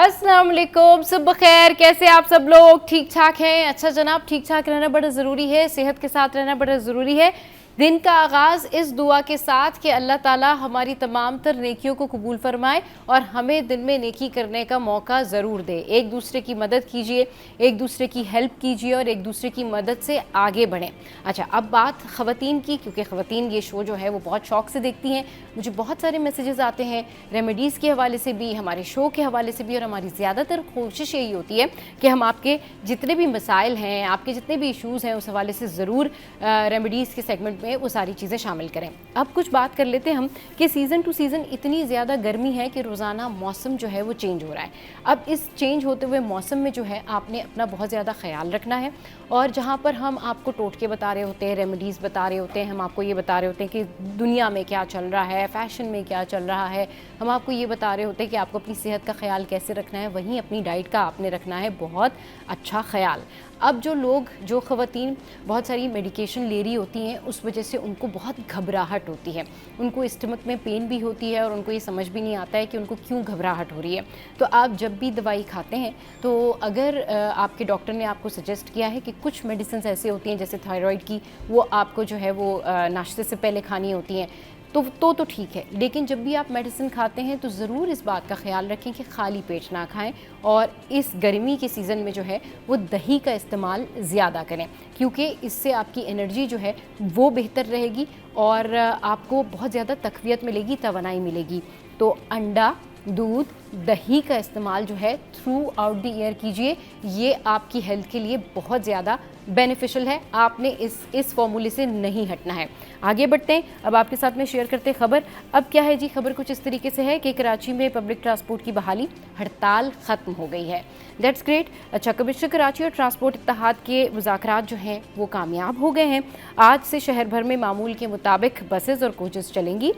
अस्सलाम वालेकुम, सुबह खैर। कैसे आप सब लोग? ठीक ठाक हैं? अच्छा जनाब, ठीक ठाक रहना बड़ा ज़रूरी है, सेहत के साथ रहना बड़ा ज़रूरी है। दिन का आगाज़ इस दुआ के साथ कि अल्लाह ताला हमारी तमाम तर नेकियों को कबूल फरमाए और हमें दिन में नेकी करने का मौका ज़रूर दे। एक दूसरे की मदद कीजिए, एक दूसरे की हेल्प कीजिए और एक दूसरे की मदद से आगे बढ़ें। अच्छा, अब बात ख़वातीन की, क्योंकि ख़वातीन ये शो जो है वो बहुत शौक़ से देखती हैं। मुझे बहुत सारे मैसेजेस आते हैं रेमेडीज़ के हवाले से भी, हमारे शो के हवाले से भी, और हमारी ज़्यादातर कोशिश यही होती है कि हम आपके जितने भी मसाइल हैं, आपके जितने भी इशूज़ हैं, उस हवाले से ज़रूर रेमेडीज़ के सेगमेंट में वो सारी चीज़ें शामिल करें। अब कुछ बात कर लेते हैं हम कि सीज़न टू सीज़न इतनी ज़्यादा गर्मी है कि रोज़ाना मौसम जो है वो चेंज हो रहा है। अब इस चेंज होते हुए मौसम में जो है आपने अपना बहुत ज़्यादा ख्याल रखना है। और जहाँ पर हम आपको टोटके बता रहे होते हैं, रेमेडीज़ बता रहे होते हैं, हम आपको ये बता रहे होते हैं कि दुनिया में क्या चल रहा है, फ़ैशन में क्या चल रहा है, हम आपको ये बता रहे होते हैं कि आपको अपनी सेहत का ख्याल कैसे रखना है, वहीं अपनी डाइट का आपने रखना है बहुत अच्छा ख्याल। अब जो ख़वातीन बहुत सारी मेडिकेशन ले रही होती हैं, उस वजह से उनको बहुत घबराहट होती है, उनको स्टमक में पेन भी होती है और उनको ये समझ भी नहीं आता है कि उनको क्यों घबराहट हो रही है। तो आप जब भी दवाई खाते हैं तो अगर आपके डॉक्टर ने आपको सजेस्ट किया है कि कुछ मेडिसिन ऐसे होती हैं जैसे थायराइड की, वो आपको जो है वो नाश्ते से पहले खानी होती हैं, तो ठीक है। लेकिन जब भी आप मेडिसिन खाते हैं तो ज़रूर इस बात का ख्याल रखें कि खाली पेट ना खाएं और इस गर्मी के सीज़न में जो है वो दही का इस्तेमाल ज़्यादा करें, क्योंकि इससे आपकी एनर्जी जो है वो बेहतर रहेगी और आपको बहुत ज़्यादा तक़वियत मिलेगी, तवानाई मिलेगी। तो अंडा, दूध, दही का इस्तेमाल जो है थ्रू आउट द ईयर कीजिए। ये आपकी हेल्थ के लिए बहुत ज़्यादा बेनिफिशियल है। आपने इस फॉर्मूले से नहीं हटना है। आगे बढ़ते हैं, अब आपके साथ में शेयर करते हैं खबर। अब क्या है जी, खबर कुछ इस तरीके से है कि कराची में पब्लिक ट्रांसपोर्ट की बहाली, हड़ताल ख़त्म हो गई है। That's great. अच्छा, कमिश्नर कराची और ट्रांसपोर्ट इत्तेहाद के मुज़ाकरात जो हैं वो कामयाब हो गए हैं। आज से शहर भर में मामूल के मुताबिक बसेज़ और कोचेज़ चलेंगी।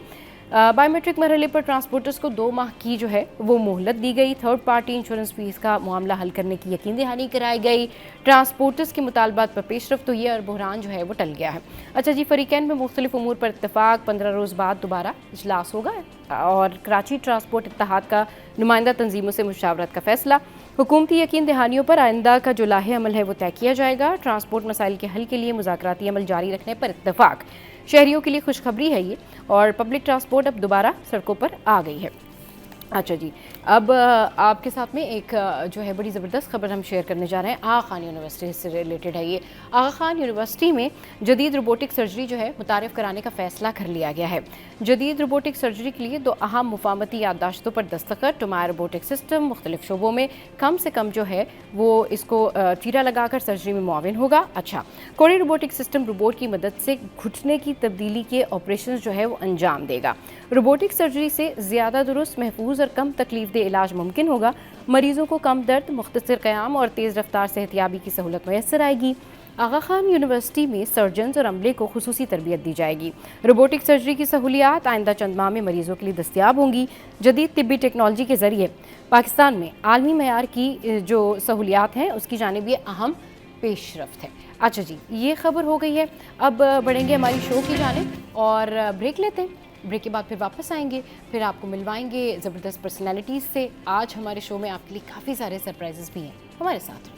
बायोमेट्रिक मरहले पर ट्रांसपोर्टर्स को 2 माह की जो है वो मोहलत दी गई। थर्ड पार्टी इंश्योरेंस फीस का मामला हल करने की यकीन दहानी कराई गई। ट्रांसपोर्टर्स के मुतालबात पर पेशरफ तो ये और बहरान जो है वो टल गया है। अच्छा जी, फरीकैन में मुख्तलिफ उमूर पर इत्तफाक, 15 रोज़ बाद दोबारा इजलास होगा और कराची ट्रांसपोर्ट इत्तेहाद का नुमाइंदा तंजीमों से मुशावरत का फैसला। हुकूमती यकीन दहानियों पर आइंदा का जो लाहे अमल है वो तय किया जाएगा। ट्रांसपोर्ट मसाइल के हल के लिए मुज़ाकराती अमल जारी रखने पर इत्तफाक। शहरियों के लिए खुशखबरी है ये, और पब्लिक ट्रांसपोर्ट अब दोबारा सड़कों पर आ गई है। अच्छा जी, अब आपके साथ में एक जो है बड़ी ज़बरदस्त खबर हम शेयर करने जा रहे हैं। आगा खान यूनिवर्सिटी से रिलेटेड है ये। आगा खान यूनिवर्सिटी में जदीद रोबोटिक सर्जरी जो है मुतारिफ़ कराने का फ़ैसला कर लिया गया है। जदीद रोबोटिक सर्जरी के लिए 2 अहम मुफाहमती याददाश्तों पर दस्तखत। टुमार रोबोटिक सिस्टम मुख्तलिफ शोबों में कम से कम जो है वो इसको चीरा लगाकर सर्जरी में मुआविन होगा। अच्छा, कोरी रोबोटिक सिस्टम रोबोट की मदद से घुटने की तब्दीली के ऑपरेशन जो है वो अंजाम देगा। रोबोटिक सर्जरी से ज़्यादा दुरुस्त, महफूज और कम तकलीफ दे इलाज मुमकिन होगा। मरीजों को कम दर्द, मुख्तसर क़याम और तेज़ रफ्तार सेहतियाबी की सहूलत मैसर आएगी। आगा खान यूनिवर्सिटी में सर्जन्स और अमले को खुसूसी तरबियत दी जाएगी। रोबोटिक सर्जरी की सहूलियात आइंदा चंद माह में मरीजों के लिए दस्तियाब होंगी। जदीद तिब्बी टेक्नोलॉजी के ज़रिए पाकिस्तान में आलमी मयार की जो सहूलियात हैं उसकी जानिब ये अहम पेशरफ्त है। अच्छा जी, ये खबर हो गई है। अब बढ़ेंगे हमारी शो की जानिब और ब्रेक लेते हैं। ब्रेक के बाद फिर वापस आएंगे, फिर आपको मिलवाएंगे ज़बरदस्त पर्सनैलिटीज़ से। आज हमारे शो में आपके लिए काफ़ी सारे सरप्राइजेस भी हैं, हमारे साथ।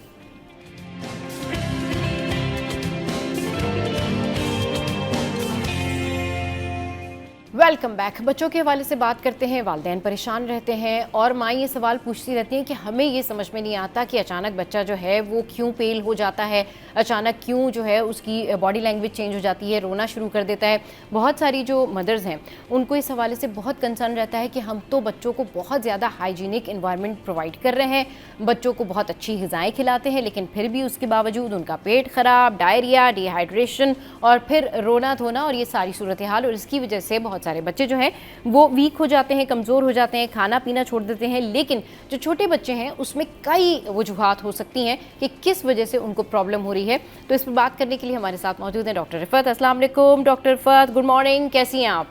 Welcome back. बच्चों के हवाले से बात करते हैं। वालिदैन परेशान रहते हैं और माँ ये सवाल पूछती रहती हैं कि हमें ये समझ में नहीं आता कि अचानक बच्चा जो है वो क्यों पेल हो जाता है, अचानक क्यों जो है उसकी बॉडी लैंग्वेज चेंज हो जाती है, रोना शुरू कर देता है। बहुत सारी जो मदर्स हैं उनको इस हवाले से बहुत कंसर्न रहता है कि हम तो बच्चों को बहुत ज़्यादा हाइजीनिक इन्वायरमेंट प्रोवाइड कर रहे हैं, बच्चों को बहुत अच्छी ग़िज़ाएँ खिलाते हैं, लेकिन फिर भी उसके बावजूद उनका पेट ख़राब, डायरिया, डिहाइड्रेशन और फिर रोना धोना और ये सारी सूरत हाल। और इसकी वजह से बहुत सारे बच्चे जो हैं वो वीक हो जाते हैं, कमज़ोर हो जाते हैं, खाना पीना छोड़ देते हैं। लेकिन जो छोटे बच्चे हैं उसमें कई वजूहात हो सकती हैं कि किस वजह से उनको प्रॉब्लम हो रही है। तो इस पर बात करने के लिए हमारे साथ मौजूद हैं डॉक्टर रिफत। अस्सलाम वालेकुम डॉक्टर रिफत, गुड मॉर्निंग, कैसी हैं आप?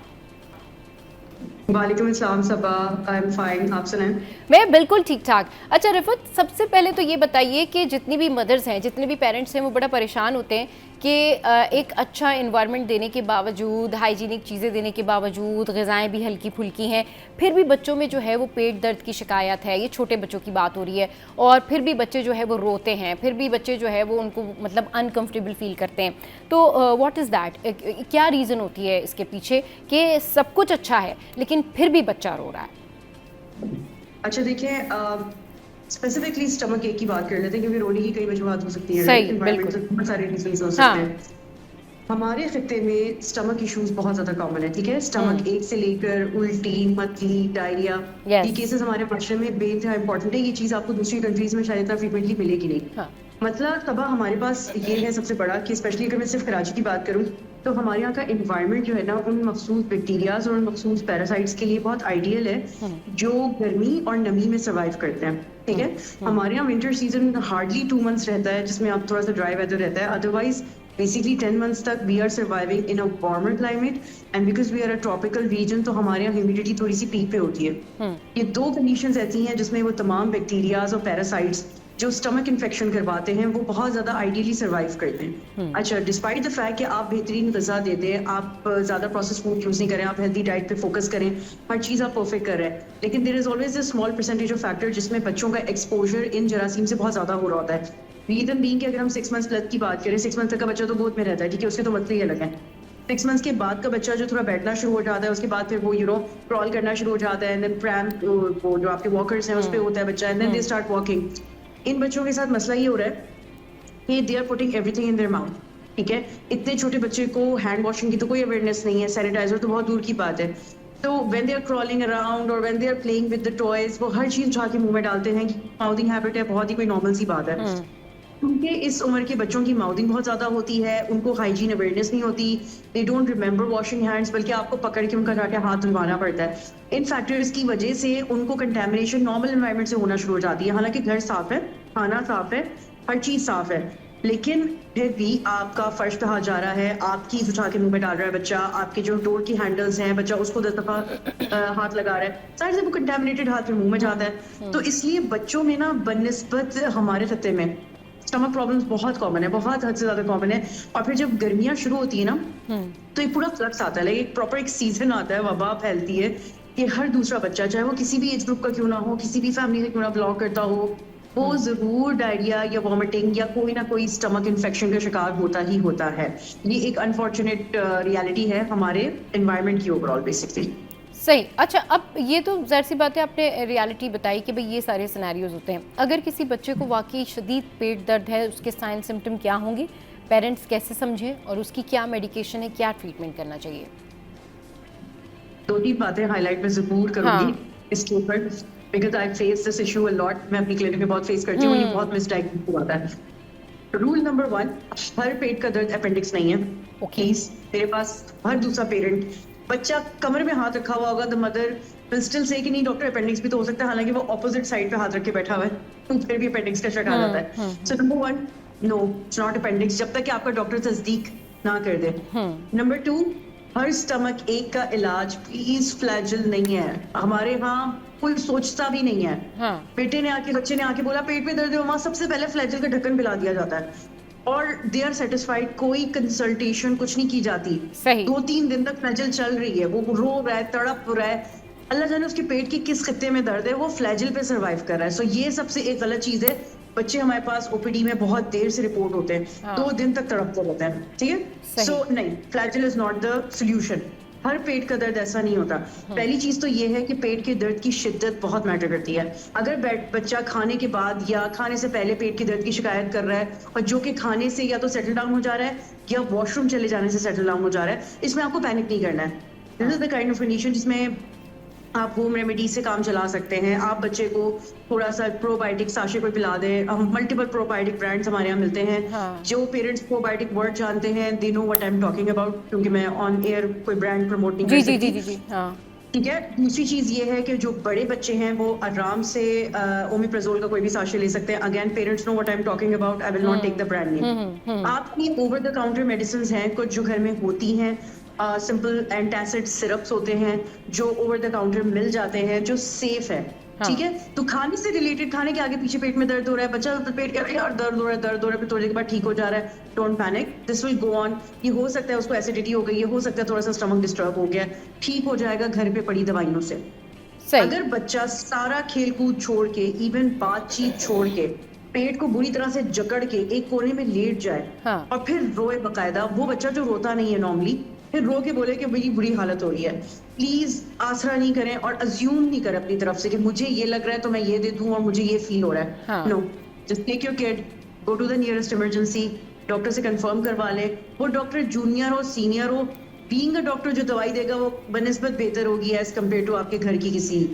वालेकुम अस्सलाम सबा, आई एम फाइन, आप सुनाएं? मैं बिल्कुल ठीक ठाक। अच्छा रिफत, सबसे पहले तो ये बताइए कि जितनी भी मदर्स हैं, जितने भी पेरेंट्स हैं वो बड़ा परेशान होते हैं कि एक अच्छा इन्वायरमेंट देने के बावजूद, हाइजीनिक चीज़ें देने के बावजूद, ग़िज़ाएँ भी हल्की फुल्की हैं, फिर भी बच्चों में जो है वो पेट दर्द की शिकायत है। ये छोटे बच्चों की बात हो रही है, और फिर भी बच्चे जो है वो रोते हैं, फिर भी बच्चे जो है वो उनको मतलब अनकम्फर्टेबल फील करते हैं। तो व्हाट इज़ दैट, क्या रीज़न होती है इसके पीछे कि सब कुछ अच्छा है लेकिन फिर भी बच्चा रो रहा है? अच्छा देखिए, स्पेसिफिकली स्टमक एक की बात कर लेते हैं क्योंकि रोने की कई वजूहत हो सकती है। सही, एनवायरमेंट से बिल्कुल। बहुत सारे रीजंस हो हाँ। सकते हैं। हमारे खित्ते में स्टमक इश्यूज बहुत ज्यादा कॉमन है, ठीक है। स्टमक एक से लेकर उल्टी, मतली, डायरिया, ये यस। केसेस हमारे माशरे में बेइंतहा इंपॉर्टेंट है। ये चीज आपको दूसरी कंट्रीज में शायद इतना फ्रीक्वेंटली मिलेगी नहीं। हाँ। मतलब तबाह हमारे पास ये है सबसे बड़ा कि स्पेशली अगर मैं सिर्फ कराची की बात करूं तो हमारे यहाँ का इन्वायरमेंट जो है ना, उन मखसूस बैक्टीरियाज और उन मखसूस पैरासाइट्स के लिए बहुत आइडियल है जो गर्मी और नमी में सर्वाइव करते हैं, ठीक है। हमारे यहाँ विंटर सीजन हार्डली 2 मंथ्स रहता है जिसमें आप थोड़ा सा ड्राई वेदर रहता है। अदरवाइज बेसिकली 10 मंथ्स तक we are surviving in a warmer climate, and because we are a tropical region तो हमारे यहाँ ह्यूमिडिटी थोड़ी सी पीक पे होती है। ये दो कंडीशंस ऐसी हैं जिसमें वो तमाम बैक्टीरियाज और पैरासाइट्स जो स्टमक इन्फेक्शन करवाते हैं वो बहुत ज्यादा आइडियली सर्वाइव करते हैं। अच्छा, डिस्पाइट द फैक्ट कि आप बेहतरीन ग़िज़ा देते हैं, आप ज्यादा प्रोसेस फूड यूज नहीं करें, आप हेल्दी डाइट पे फोकस करें, हर चीज आप परफेक्ट कर रहे हैं, लेकिन there is always a small percentage of factor जिसमें बच्चों का एक्सपोजर इन जरासीम से बहुत ज्यादा हो रहा होता है। रीजन बीइंग कि अगर हम 6 मंथ्स प्लस की बात करें, 6 मंथ तक का बच्चा तो गोद में रहता है, ठीक है, उसके तो मतलब ही अलग है। 6 मंथ्स के बाद का बच्चा जो थोड़ा बैठना शुरू हो जाता है, उसके बाद फिर वो क्रॉल करना शुरू हो जाता है, एंड देन प्रैम वो जो आपके वॉकर्स हैं उस पे होता है बच्चा, and then they start walking. इन बच्चों के साथ मसला ये हो रहा है कि they are putting everything in their mouth, ठीक है। इतने छोटे बच्चे को हैंड वॉशिंग की तो कोई अवेयरनेस नहीं है, सैनिटाइजर तो बहुत दूर की बात है। तो when they are crawling around और when they are playing with the toys, वो हर चीज उठा के मुंह में डालते हैं। माउथिंग हैबिट है, बहुत ही कोई नॉर्मल सी बात है। क्योंकि इस उम्र के बच्चों की माउथिंग बहुत ज्यादा होती है, उनको हाइजीन अवेयरनेस नहीं होती, they don't remember washing hands, बल्कि आपको पकड़ के उनका जाके हाथ धुलवाना पड़ता है। इन फैक्टर्स की वजह से उनको कंटेमिनेशन नॉर्मल एनवायरनमेंट से होना शुरू हो जाती है। हालांकि घर साफ है, खाना साफ है, हर चीज साफ है, लेकिन फिर भी आपका फर्श पे हाथ जा रहा है, आप कीज उठा के मुंह में डाल रहा है बच्चा, आपके जो डोर की हैंडल्स हैं बच्चा उसको 10 दफा हाथ लगा रहा है, सारे से वो कंटेमिनेटेड हाथ फिर मुंह में जाता है। तो इसलिए बच्चों में ना बनिस्बत हमारे खत्ते में स्टमक प्रॉब्लम्स बहुत कॉमन है, बहुत हद से ज्यादा कॉमन है। और फिर जब गर्मियां शुरू होती है ना तो ये पूरा फ्लक्स आता है, लाइक एक प्रॉपर एक सीजन आता है, वबा फैलती है कि हर दूसरा बच्चा, चाहे वो किसी भी एज ग्रुप का क्यों ना हो, किसी भी फैमिली से क्यों ना बिलोंग करता हो, वो जरूर डायरिया या वॉमिटिंग या कोई ना कोई स्टमक इन्फेक्शन का शिकार होता ही होता है। ये एक अनफॉर्चुनेट रियलिटी है हमारे एनवायरनमेंट की ओवरऑल बेसिकली। सही। अच्छा, अब ये तो ज़ाहिर सी बात है, आपने रियलिटी बताई कि भाई ये सारे सिनेरियोज होते हैं। अगर किसी बच्चे को वाकई शदीद पेट दर्द है, उसके साइन सिम्टम क्या होंगे, पेरेंट्स कैसे समझें और उसकी क्या मेडिकेशन है, क्या ट्रीटमेंट करना चाहिए? 2-3 बातें हाईलाइट में जरूर करूंगी इसके ऊपर, because I face this issue a lot. मैं अपनी क्लिनिक में बहुत फेस करती हूँ, ये बहुत मिसडायग्नोस हुआ है। रूल नंबर 1, हर पेट का दर्द अपेंडिक्स नहीं है। प्लीज, मेरे पास हर दूसरा पेरेंट, बच्चा कमर में हाथ रखा हुआ होगा, the mother will still say कि नहीं डॉक्टर अपेंडिक्स भी तो हो सकता है, हालांकि वो ऑपोजिट साइड पे हाथ रख के बैठा हुआ है, तो फिर भी अपेंडिक्स का शक आ जाता है। So number 1, no, it's not appendix जब तक कि आपका डॉक्टर तस्दीक ना कर दे। नंबर 2, हर स्टमक एक का इलाज प्लीज फ्लैजिल नहीं है। हमारे यहाँ कोई सोचता भी नहीं है। बच्चे ने आके बोला पेट में दर्द है, वहां सबसे पहले फ्लैजिल का ढक्कन पिला दिया जाता है और दे आर सेटिस्फाइड, कोई कंसल्टेशन कुछ नहीं की जाती। 2-3 दिन तक फ्लैजिल चल रही है, वो रो रहा है, तड़प रहा है, अल्लाह जाने उसके पेट के किस खित्ते में दर्द है, वो फ्लैजिल पे सर्वाइव कर रहा है। सो ये सबसे एक गलत चीज है। बच्चे हमारे पास ओपीडी में बहुत देर से रिपोर्ट होते हैं, 2 दिन तक तड़पते रहते हैं, ठीक है। सो नहीं, Flagyl is not the solution. हर पेट का दर्द ऐसा नहीं होता। पहली चीज तो ये है कि पेट के दर्द की शिद्दत बहुत मैटर करती है। अगर बच्चा खाने के बाद या खाने से पहले पेट के दर्द की शिकायत कर रहा है और जो कि खाने से या तो सेटल डाउन हो जा रहा है या वॉशरूम चले जाने से सेटल डाउन हो जा रहा है, इसमें आपको पैनिक नहीं करना है। This is the kind of condition जिसमें आप होम रेमेडी से काम चला सकते हैं। आप बच्चे को थोड़ा सा प्रोबायोटिक साशे कोई पिला दें। मल्टीपल प्रोबायोटिक ब्रांड्स हमारे यहाँ मिलते हैं। जो पेरेंट्स प्रोबायोटिक वर्ड जानते हैं, they know what I am talking about, क्योंकि मैं ऑन एयर कोई ब्रांड प्रमोट नहीं कर सकती। जी, ठीक है। दूसरी चीज ये है कि जो बड़े बच्चे हैं वो आराम से ओमिप्राजोल का कोई भी साशे ले सकते हैं। Again, parents know what I am talking about, I will not take the brand name. आपकी ओवर द काउंटर मेडिसिन हैं कुछ जो घर में होती हैं, सिंपल एंटासिड सिरप्स होते हैं जो ओवर द काउंटर मिल जाते हैं, जो सेफ है। ठीक है, तो खाने से रिलेटेड, खाने के आगे पीछे पेट में दर्द हो रहा है, बच्चा तो पेट कह रहा है यार दर्द हो रहा है, दर्द हो रहा है, फिर थोड़ी देर के बाद ठीक हो जा रहा है, don't panic, this will go on. ये हो सकता है उसको एसिडिटी हो गई है, हो सकता है थोड़ा सा स्टमक डिस्टर्ब हो गया, ठीक हो जाएगा घर पे पड़ी दवाइयों से। सही। अगर बच्चा सारा खेल कूद छोड़ के, इवन बातचीत छोड़ के, पेट को बुरी तरह से जकड़ के एक कोने में लेट जाए हाँ। और फिर रोए बकायदा, वो बच्चा जो रोता नहीं है नॉर्मली, फिर रो के बोले कि मेरी बुरी हालत हो रही है, प्लीज आसरा नहीं करें और अज्यूम नहीं करें अपनी तरफ से कि मुझे ये लग रहा है तो मैं ये दे दूं और मुझे ये फील हो रहा है। हाँ। No, just take your kid, go to the nearest emergency, doctor से कंफर्म करवा ले। वो डॉक्टर जूनियर हो सीनियर हो, बीइंग अ डॉक्टर जो दवाई देगा वो बनिस्बत बेहतर होगी एज कम्पेयर टू आपके घर की किसी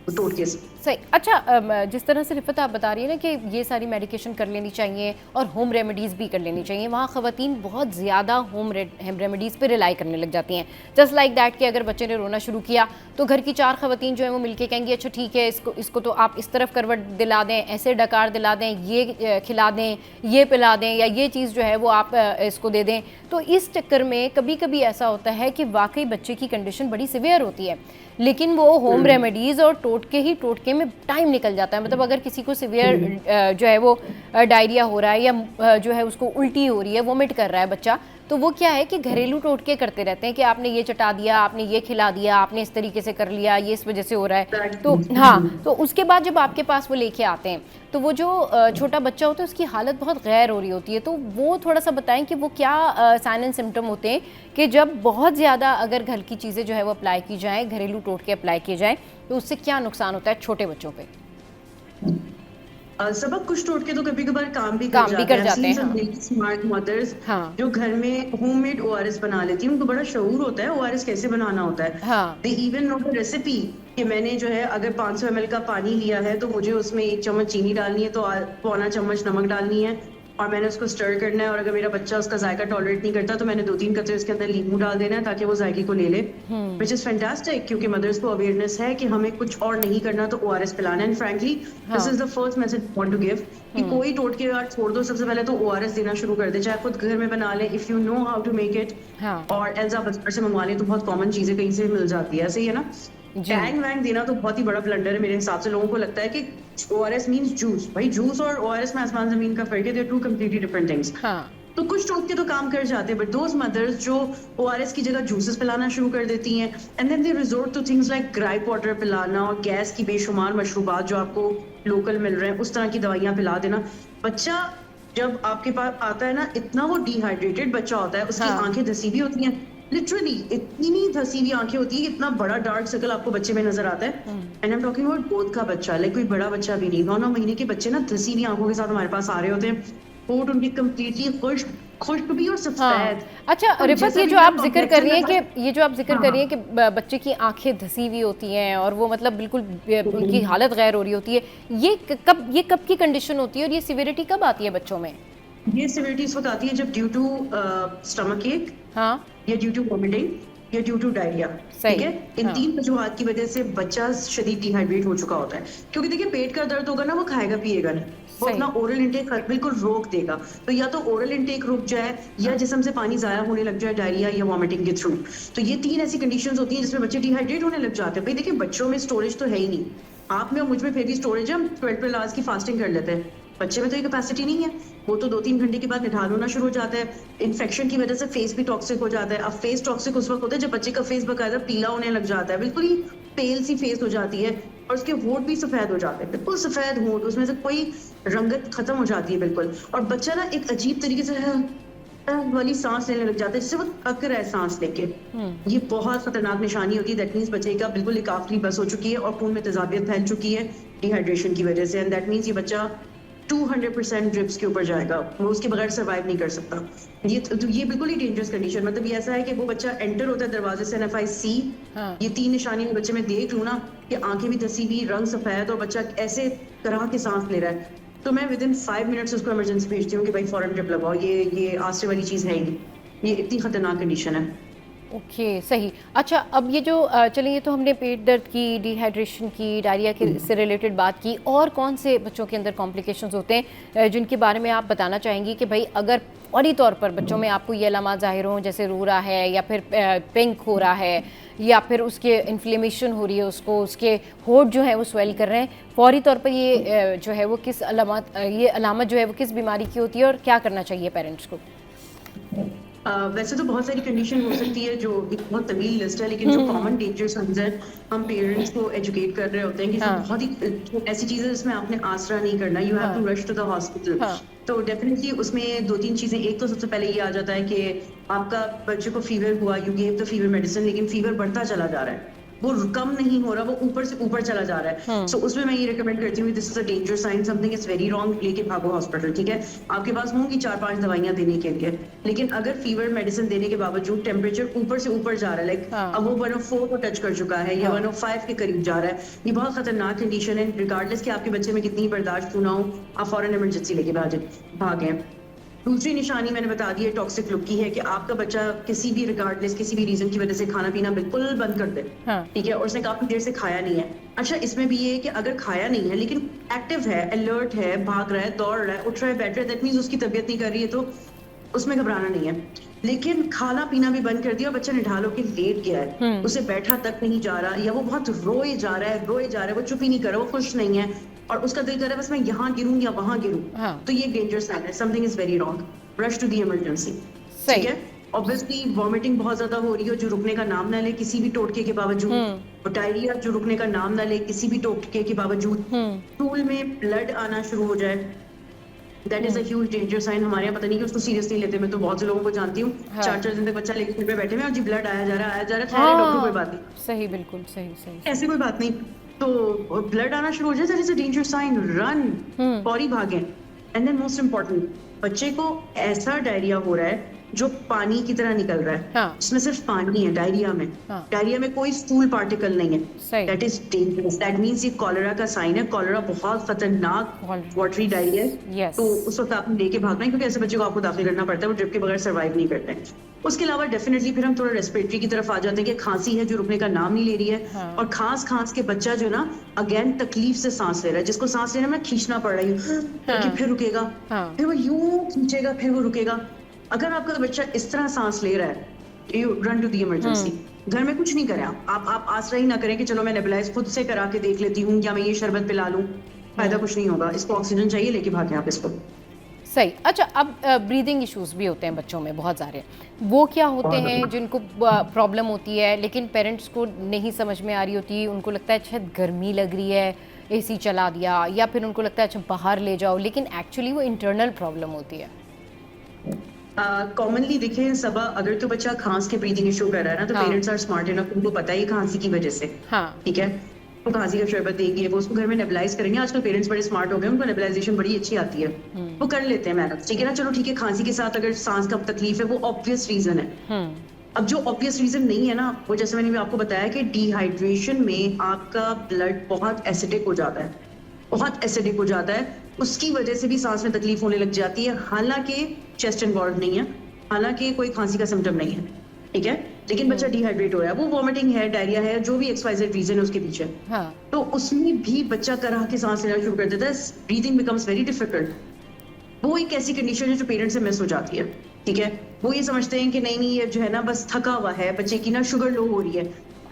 टोटके से। सही। अच्छा, जिस तरह से रिफत आप बता रही है ना कि ये सारी मेडिकेशन कर लेनी चाहिए और होम रेमेडीज़ भी कर लेनी चाहिए, वहाँ ख़वातीन बहुत ज़्यादा होम रेमेडीज़ पे रिलाई करने लग जाती हैं। जस्ट लाइक दैट कि अगर बच्चे ने रोना शुरू किया तो घर की 4 ख़वातीन जो है वो मिलके कहेंगी अच्छा ठीक है, इसको तो आप इस तरफ करवट दिला दें, ऐसे डकार दिला दें, ये खिला दें, ये पिला दें, या ये चीज़ जो है वो आप इसको दे दें। तो इस चक्कर में कभी कभी ऐसा होता है कि वाकई बच्चे की कंडीशन बड़ी सिवियर होती है, लेकिन वो होम रेमेडीज़ और टोटके में टाइम निकल जाता है। मतलब अगर किसी को सिवियर जो है वो डायरिया हो रहा है या जो है उसको उल्टी हो रही है, वोमिट कर रहा है बच्चा, तो वो क्या है कि घरेलू टोटके करते रहते हैं कि आपने ये चटा दिया, आपने ये खिला दिया, आपने इस तरीके से कर लिया, ये इस वजह से हो रहा है। तो हाँ, तो उसके बाद जब आपके पास वो लेके आते हैं तो वो जो छोटा बच्चा होता है उसकी हालत बहुत गैर हो रही होती है। तो वो थोड़ा सा बताएं कि वो क्या साइन एंड सिम्टम होते हैं कि जब बहुत ज़्यादा अगर घर की चीज़ें जो है वो अप्लाई की जाएँ, घरेलू टोटके अप्लाई किए जाएँ, तो उससे क्या नुकसान होता है छोटे बच्चों पे। सबक कुछ टोटके तो कभी कभार काम भी कर जाते हैं। स्मार्ट मदर्स हाँ। जो घर में होममेड ओआरएस बना लेती हैं, उनको बड़ा शऊर होता है ओआरएस कैसे बनाना होता है। हाँ। They even know the recipe कि मैंने जो है अगर 500 ml का पानी लिया है तो मुझे उसमें 1 चम्मच चीनी डालनी है, तो 1/4 चम्मच नमक डालनी है और मैंने उसको स्टर करना है। और अगर मेरा बच्चा उसका जायका टॉलरेट नहीं करता तो मैंने 2-3 कतरे उसके अंदर नींबू डाल देना है ताकि वो जायके को ले ले, विच इज फैंटास्टिक, क्योंकि मदर्स को अवेयरनेस है कि हमें कुछ और नहीं करना तो ओआरएस पिलाना है। And frankly this is the first message I want to give कि कोई टोटके यार छोड़ दो, सबसे पहले तो ओआरएस देना शुरू कर दे, चाहे खुद घर में बना ले if you know how to make it. और एल्सा बाजार से मंगवा ले तो बहुत कॉमन चीजें कहीं से मिल जाती है, ऐसे ही है ना। टैंग वैंग देना तो बहुत ही बड़ा ब्लंडर है मेरे हिसाब से। लोगों को लगता है कि ओआरएस मींस जूस, भाई जूस और ओआरएस में आसमान जमीन का फर्क है, they are two completely different things. तो कुछ टोटके तो काम कर जाते हैं, बट दोज मदर्स जो ओआरएस की जगह जूसेस पिलाना शुरू कर देती हैं, and then they resort to things like gripe water पिलाना और गैस की बेशुमार मशरूबात जो आपको लोकल मिल रहे हैं उस तरह की दवाइयां पिला देना। बच्चा जब आपके पास आता है ना, इतना वो डिहाइड्रेटेड बच्चा होता है, उसकी आंखें धसी भी होती हैं, लिटरली इतनी धसी हुई आंखें होती है, इतना बड़ा डार्क सर्कल आपको बच्चे में नजर आता है। And I am talking about both का बच्चा, लाइक कोई बड़ा बच्चा भी नहीं, 9-9 महीने के बच्चे ना धसी हुई आंखों के साथ हमारे पास आ रहे होते हैं, होठ उनकी कंप्लीटली खुश्क भी और सफेद। अच्छा रिफत, ये जो आप जिक्र कर रही हैं कि बच्चे की आंखें धसी हुई होती हैं और वो मतलब बिल्कुल उनकी हालत गैर हो रही होती है, ये कब की कंडीशन होती है और ये सिवियरिटी कब आती है बच्चों में? ये सिवियरिटी इस वक्त आती है जब ड्यू टू स्टमक एक, या ड्यू टू वोमिटिंग, या ड्यू टू डायरिया, ठीक है। इन 3 वजूहात की वजह से बच्चा शदीद डिहाइड्रेट हो चुका होता है। क्योंकि देखिए पेट का दर्द होगा ना, वो खाएगा पिएगा नहीं, वो अपना ओरल इंटेक बिल्कुल रोक देगा। तो या तो ओरल इंटेक रुक जाए या जिस्म से पानी जाया होने लग जाए डायरिया या वॉमिटिंग के थ्रू। तो ये 3 ऐसी कंडीशंस होती हैं जिसमें बच्चे डिहाइड्रेट होने लग जाते हैं। भाई देखिए बच्चों में स्टोरेज तो है ही नहीं, आप में और मुझ में फिर भी स्टोरेज है, हम 12 आवर्स की फास्टिंग कर लेते हैं, बच्चे में तो ये कैपेसिटी नहीं है। वो तो 2-3 घंटे के बाद निठाल होना शुरू हो जाता है, इन्फेक्शन की वजह से फेस भी टॉक्सिक हो जाता है। अब फेस टॉक्सिक उस वक्त होता है जब बच्चे का फेस बकायदा पीला होने लग जाता है, बिल्कुल ही पेल सी फेस हो जाती है और उसके होंठ भी सफेद हो जाते हैं, बिल्कुल सफेद होंठ, उसमें से कोई रंगत खत्म हो जाती है बिल्कुल। और बच्चा ना एक अजीब तरीके से वाली सांस लेने लग जाता है, जिससे वो थक रहा है सांस लेके। ये बहुत खतरनाक निशानी होती है। दैट मींस बच्चे का बिल्कुल एक आखिरी बस हो चुकी है और खून में तेजाबियत फैल चुकी है डिहाइड्रेशन की वजह से। एंड दैट मींस ये बच्चा 200% ड्रिप्स के ऊपर जाएगा, वो उसके बगैर सर्वाइव नहीं कर सकता। ये बिल्कुल ही डेंजरस कंडीशन, मतलब ये ऐसा है कि वो बच्चा एंटर होता है दरवाजे से NFIC, ये 3 निशानी में बच्चे में देख लूँ ना कि आंखें भी धसी हुई, रंग सफेद और बच्चा ऐसे तरह के सांस ले रहा है, तो मैं विदिन 5 मिनट्स उसको इमरजेंसी भेजती हूँ कि भाई फौरन ड्रिप लगाओ, ये आस्ते वाली चीज है ही, ये इतनी खतरनाक कंडीशन है। ओके, सही। अच्छा, अब ये जो चलिए, ये तो हमने पेट दर्द की, डिहाइड्रेशन की, डायरिया के से रिलेटेड बात की, और कौन से बच्चों के अंदर कॉम्प्लिकेशंस होते हैं जिनके बारे में आप बताना चाहेंगी कि भाई अगर फौरी तौर पर बच्चों में आपको ये अलामात ज़ाहिर हों, जैसे रो रहा है या फिर पिंक हो रहा है या फिर उसके इन्फ्लेमेशन हो रही है, उसको उसके होंठ जो है वो स्वेल कर रहे हैं, फौरी तौर पर ये जो है वो किस अलामत जो है वो किस बीमारी की होती है और क्या करना चाहिए पेरेंट्स को? वैसे तो बहुत सारी कंडीशन हो सकती है, जो एक बहुत तवील लिस्ट है, लेकिन जो कॉमन डेंजर साइंस है हम पेरेंट्स को एजुकेट कर रहे होते हैं कि हाँ। बहुत ही ऐसी चीजें जिसमें आपने आसरा नहीं करना, you have to rush to the hospital. हाँ। तो डेफिनेटली उसमें दो तीन चीजें, एक तो सबसे पहले ये आ जाता है कि आपका बच्चे को फीवर हुआ, you gave the fever medicine, लेकिन फीवर बढ़ता चला जा रहा है, वो कम नहीं हो रहा, वो ऊपर से ऊपर चला जा रहा है। सो उसमें मैं ये रिकमेंड करती हूँ, this is a danger sign, something is very wrong, लेके भागो हॉस्पिटल। ठीक है, आपके पास होंगी 4-5 दवाइयां देने के लिए, लेकिन अगर फीवर मेडिसिन देने के बावजूद टेम्परेचर ऊपर से ऊपर जा रहा है, लाइक अब वो 104 को टच कर चुका है या 105 के करीब जा रहा है, ये बहुत खतरनाक कंडीशन है। रिगार्डलेस कि आपके बच्चे में कितनी बर्दाश्त क्यों ना हो, आप फौरन इमरजेंसी लेके भागे। दूसरी निशानी मैंने बता दी है टॉक्सिक लुक की, है कि आपका बच्चा किसी भी रिगार्डलेस किसी भी रीजन की वजह से खाना पीना बिल्कुल बंद कर दे। ठीक है, और उसने काफी देर से खाया नहीं है। अच्छा, इसमें भी ये है कि अगर खाया नहीं है लेकिन एक्टिव है, अलर्ट है, भाग रहा है, दौड़ रहा है, उठ रहा है, बैठ रहा है, दैट मींस उसकी तबीयत नहीं कर रही है, तो उसमें घबराना नहीं है। लेकिन खाना पीना भी बंद कर दिया, बच्चा निढाल होके लेट गया है, उसे बैठा तक नहीं जा रहा, या वो बहुत रोए जा रहा है, वो चुप ही नहीं कर रहा, वो खुश नहीं है, और उसका दिल कर रहा है बस मैं यहाँ गिरूं या वहां गिरूं, तो ये डेंजर साइन है, something is very wrong, rush to the emergency. ठीक है, ऑब्वियसली वॉमिटिंग बहुत ज्यादा हो रही हो जो रुकने का नाम ना ले किसी भी टोटके के बावजूद, और डायरिया जो रुकने का नाम ना ले किसी भी टोटके के बावजूद, स्टूल में ब्लड आना शुरू हो जाए, that is a huge danger sign. हमारे यहाँ पता नहीं कि उसको सीरियसली लेते, मैं तो बहुत से लोगों को जानती हूँ, 4-4 दिन तक बच्चा लेके घर पे बैठे हुए और जी ब्लड आया जा रहा है, डॉक्टर कोई बात नहीं, सही, बिल्कुल सही, ऐसी कोई बात नहीं, तो ब्लड आना शुरू हो जाए, that is a danger sign, run, फौरी भागें। एंड देन मोस्ट इम्पोर्टेंट, बच्चे को ऐसा डायरिया हो रहा है जो पानी की तरह निकल रहा है, इसमें सिर्फ पानी है डायरिया में, डायरिया में कोई स्टूल पार्टिकल नहीं है, that is dangerous, that means ये कॉलेरा का साइन है, कॉलेरा बहुत खतरनाक वाटरी डायरिया है, तो उस वक्त आपने लेके भागना है, क्योंकि ऐसे बच्चे को आपको दाखिल करना पड़ता है, वो ड्रिप के बगैर सर्वाइव नहीं करते हैं। उसके अलावा डेफिनेटली फिर हम थोड़ा रेस्पिरेटरी की तरफ आ जाते हैं कि खांसी है जो रुकने का नाम नहीं ले रही है, और खांस के बच्चा जो ना अगेन तकलीफ से सांस ले रहा है, जिसको सांस लेने में खींचना पड़ रहा है, फिर रुकेगा, फिर वो यूं खींचेगा, फिर वो रुकेगा। अगर आपका बच्चा इस तरह सांस ले रहा है, you run to the emergency. घर में कुछ नहीं करें, आप आसरा ही ना करें कि चलो मैं नेबुलाइज खुद से करा के देख लेती हूँ या मैं ये शरबत पिला लूं, फायदा कुछ नहीं होगा, इसको ऑक्सीजन चाहिए, लेके भागे आप इसको। सही। अच्छा, अब ब्रीदिंग इश्यूज भी होते हैं बच्चों में बहुत सारे, वो क्या होते हैं जिनको प्रॉब्लम होती है लेकिन पेरेंट्स को नहीं समझ में आ रही होती, उनको लगता है शायद गर्मी लग रही है, एसी चला दिया, या फिर उनको लगता है अच्छा बाहर ले जाओ, लेकिन एक्चुअली वो इंटरनल प्रॉब्लम होती है। कॉमनली देखें सब, अगर तो बच्चा खांस के ब्रीदिंग इशू कर रहा है ना, तो पेरेंट्स आर स्मार्ट इनफ, उनको पता है खांसी की वजह से, ठीक है, वो खांसी का शरबत देंगे, वो उसको घर में नेबुलाइज करेंगे। आजकल पेरेंट्स बड़े स्मार्ट हो गए, उनको नेबुलाइजेशन बड़ी अच्छी आती है, वो कर लेते हैं मैनेज, ठीक है ना। चलो ठीक है, खांसी के साथ अगर सांस का तकलीफ है वो ऑब्वियस रीजन है। अब जो ऑब्वियस रीजन नहीं है ना, वो जैसे मैंने भी आपको बताया कि डिहाइड्रेशन में आपका ब्लड बहुत एसिडिक हो जाता है, बहुत एसिडिक हो जाता है, उसकी वजह से भी सांस में तकलीफ होने लग जाती है, हालांकि चेस्ट इन्वॉल्व नहीं है, हालांकि कोई खांसी का सिम्टम नहीं है, ठीक है, लेकिन बच्चा डिहाइड्रेट हो रहा है, वो वॉमिटिंग है, डायरिया है, जो भी XYZ रीजन है उसके पीछे, तो उसमें भी बच्चा कराह के सांस लेना शुरू कर देता है, ब्रीदिंग बिकम्स वेरी डिफिकल्ट। वो एक ऐसी कंडीशन है जो पेरेंट्स से मिस हो जाती है, ठीक है, वो ये समझते हैं कि नहीं ये जो है ना बस थका हुआ है, बच्चे की ना शुगर लो हो रही है,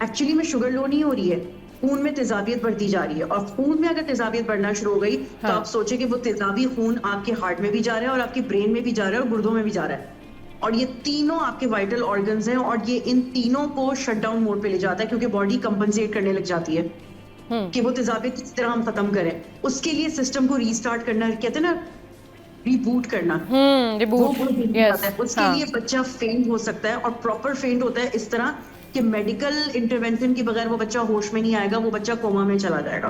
एक्चुअली में शुगर लो नहीं हो रही है, खून में तेजाबियत बढ़ती जा रही है, और खून में अगर तेजाबियत बढ़ना शुरू हो गई तो आप सोचे कि वो तेजाबी खून आपके हार्ट में भी जा रहा है और आपके ब्रेन में भी जा रहा है और गुर्दों में भी जा रहा है, और ये तीनों आपके वाइटल ऑर्गन्स हैं, और ये इन तीनों को शटडाउन मोड पे ले जाता है, क्योंकि बॉडी कंपनसेट करने लग जाती है कि वो तेजाबियत किस तरह हम खत्म करें, उसके लिए सिस्टम को रीस्टार्ट करना, कहते हैं ना रिबूट करना, उसके लिए बच्चा फेंट हो सकता है, और प्रॉपर फेंट होता है इस तरह कि मेडिकल इंटरवेंशन के बगैर वो बच्चा होश में नहीं आएगा, वो बच्चा कोमा में चला जाएगा।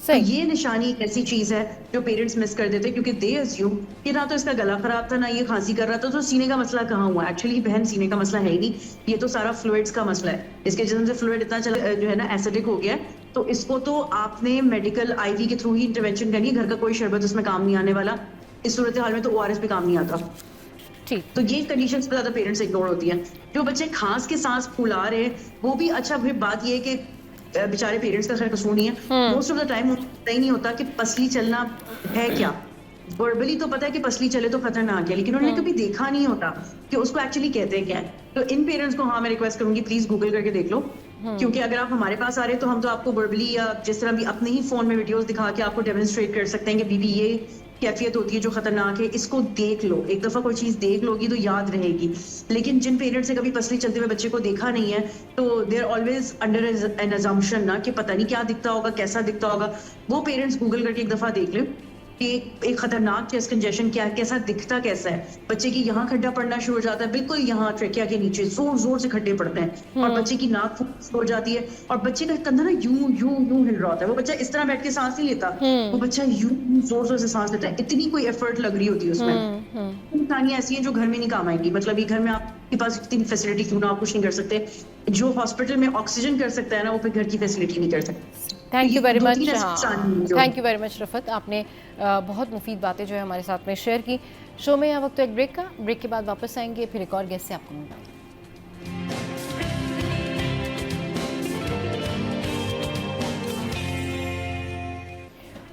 तो ये निशानी एक ऐसी चीज है जो पेरेंट्स मिस कर देते हैं, क्योंकि दे अज्यूम कि ना तो इसका गला खराब था, ना ये खांसी कर रहा था, तो सीने का मसला कहाँ हुआ। एक्चुअली बहन सीने का मसला है ही नहीं, ये तो सारा फ्लूइड्स का मसला है, इसके जिसम से फ्लूइड इतना चला जो है ना एसिडिक हो गया है, तो इसको तो आपने मेडिकल IV के थ्रू ही इंटरवेंशन करनी है, घर का कोई शरबत उसमें काम नहीं आने वाला, इस सूरत हाल में तो ORS भी काम नहीं आता। ठीक। तो ये कंडीशंस पे ज्यादा पेरेंट्स इग्नोर होती हैं। जो बच्चे खांस के सांस फुला रहे हैं वो भी अच्छा, फिर बात ये है कि बेचारे पेरेंट्स का खैर कसूर नहीं है, मोस्ट ऑफ द टाइम उनको पता ही नहीं होता कि पसली चलना है क्या। वर्बली तो पता है कि पसली चले तो खतरनाक है, लेकिन उन्होंने कभी देखा नहीं होता कि उसको एक्चुअली कहते हैं क्या है। तो इन पेरेंट्स को हाँ मैं रिक्वेस्ट करूंगी प्लीज गूगल करके देख लो, क्योंकि अगर आप हमारे पास आ रहे हैं तो हम तो आपको वर्बली या जिस तरह भी अपने ही फोन में वीडियोस दिखा के आपको डेमोन्स्ट्रेट कर सकते हैं कि बीबी ये कैफियत होती है जो खतरनाक है, इसको देख लो। एक दफा कोई चीज देख लोगी तो याद रहेगी। लेकिन जिन पेरेंट्स ने कभी पसली चलते हुए बच्चे को देखा नहीं है तो they are always under an assumption ना कि पता नहीं क्या दिखता होगा, कैसा दिखता होगा। वो पेरेंट्स गूगल करके एक दफा देख ले कि एक खतरनाक चेस्ट कंजेशन क्या है, कैसा दिखता कैसा है। बच्चे की यहाँ खड्डा पड़ना शुरू हो जाता है, बिल्कुल यहाँ ट्रेकिया के नीचे जोर जोर से खड्डे पड़ते हैं, और बच्चे की नाक फूंक हो जाती है, और बच्चे का कंधा ना यूं यूं यूं हिल रहा होता है। वो बच्चा इस तरह बैठ के सांस नहीं लेता, वो बच्चा यूं जोर जोर से सांस लेता है। इतनी कोई एफर्ट लग रही होती है उसमें। कहानियां ऐसी हैं जो घर में नहीं काम आएंगी। मतलब ये घर में आपके पास इतनी फैसिलिटी क्यों ना, आप कुछ नहीं कर सकते। जो हॉस्पिटल में ऑक्सीजन कर सकता है ना, वो फिर घर की फैसिलिटी नहीं कर सकता। Thank you very much. Thank you very much Rafat, आपने बहुत मुफीद बातें जो है हमारे साथ में शेयर की। शो में यहाँ वक्त तो एक ब्रेक का, ब्रेक के बाद वापस आएंगे, फिर एक और गेस्ट से आपको मिलूंगा।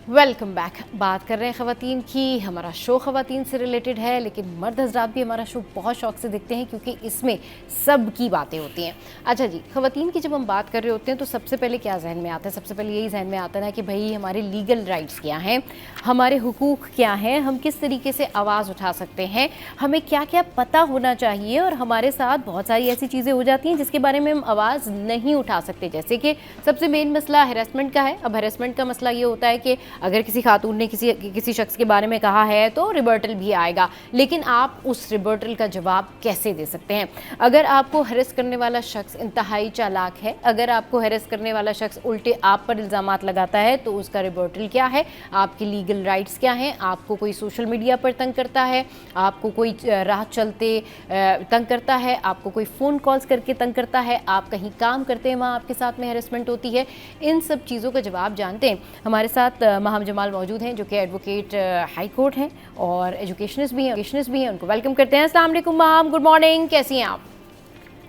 Welcome back. बात कर रहे हैं ख़वातीन की। हमारा शो ख़वातीन से रिलेटेड है, लेकिन मर्द हज़रात भी हमारा शो बहुत शौक से देखते हैं क्योंकि इसमें सब की बातें होती हैं। अच्छा जी, ख़वातीन की जब हम बात कर रहे होते हैं तो सबसे पहले क्या जहन में आता है? सबसे पहले यही जहन में आता है ना कि भाई हमारे लीगल राइट्स क्या हैं, हमारे हुकूक क्या हैं, हम किस तरीके से आवाज़ उठा सकते हैं, हमें क्या क्या पता होना चाहिए। और हमारे साथ बहुत सारी ऐसी चीज़ें हो जाती हैं जिसके बारे में हम आवाज़ नहीं उठा सकते। जैसे कि सबसे मेन मसला हैरेसमेंट का है। अब हैरेसमेंट का मसला ये होता है कि अगर किसी खातून ने किसी शख्स के बारे में कहा है तो रिबर्टल भी आएगा, लेकिन आप उस रिबर्टल का जवाब कैसे दे सकते हैं? अगर आपको हैरेस करने वाला शख्स इंतहाई चालाक है, अगर आपको हैरेस करने वाला शख्स उल्टे आप पर इल्ज़ामात लगाता है तो उसका रिबर्टल क्या है, आपके लीगल राइट्स क्या हैं? आपको कोई सोशल मीडिया पर तंग करता है, आपको कोई राह चलते तंग करता है, आपको कोई फ़ोन कॉल्स करके तंग करता है, आप कहीं काम करते हैं वहाँ आपके साथ में हैरेसमेंट होती है, इन सब चीज़ों का जवाब जानते हैं। हमारे साथ महम जमाल मौजूद हैं जो कि एडवोकेट हाई कोर्ट हैं और एजुकेशनिस्ट भी हैं। उनको वेलकम करते हैं। अस्सलाम वालेकुम महम, गुड मॉर्निंग, कैसी हैं आप?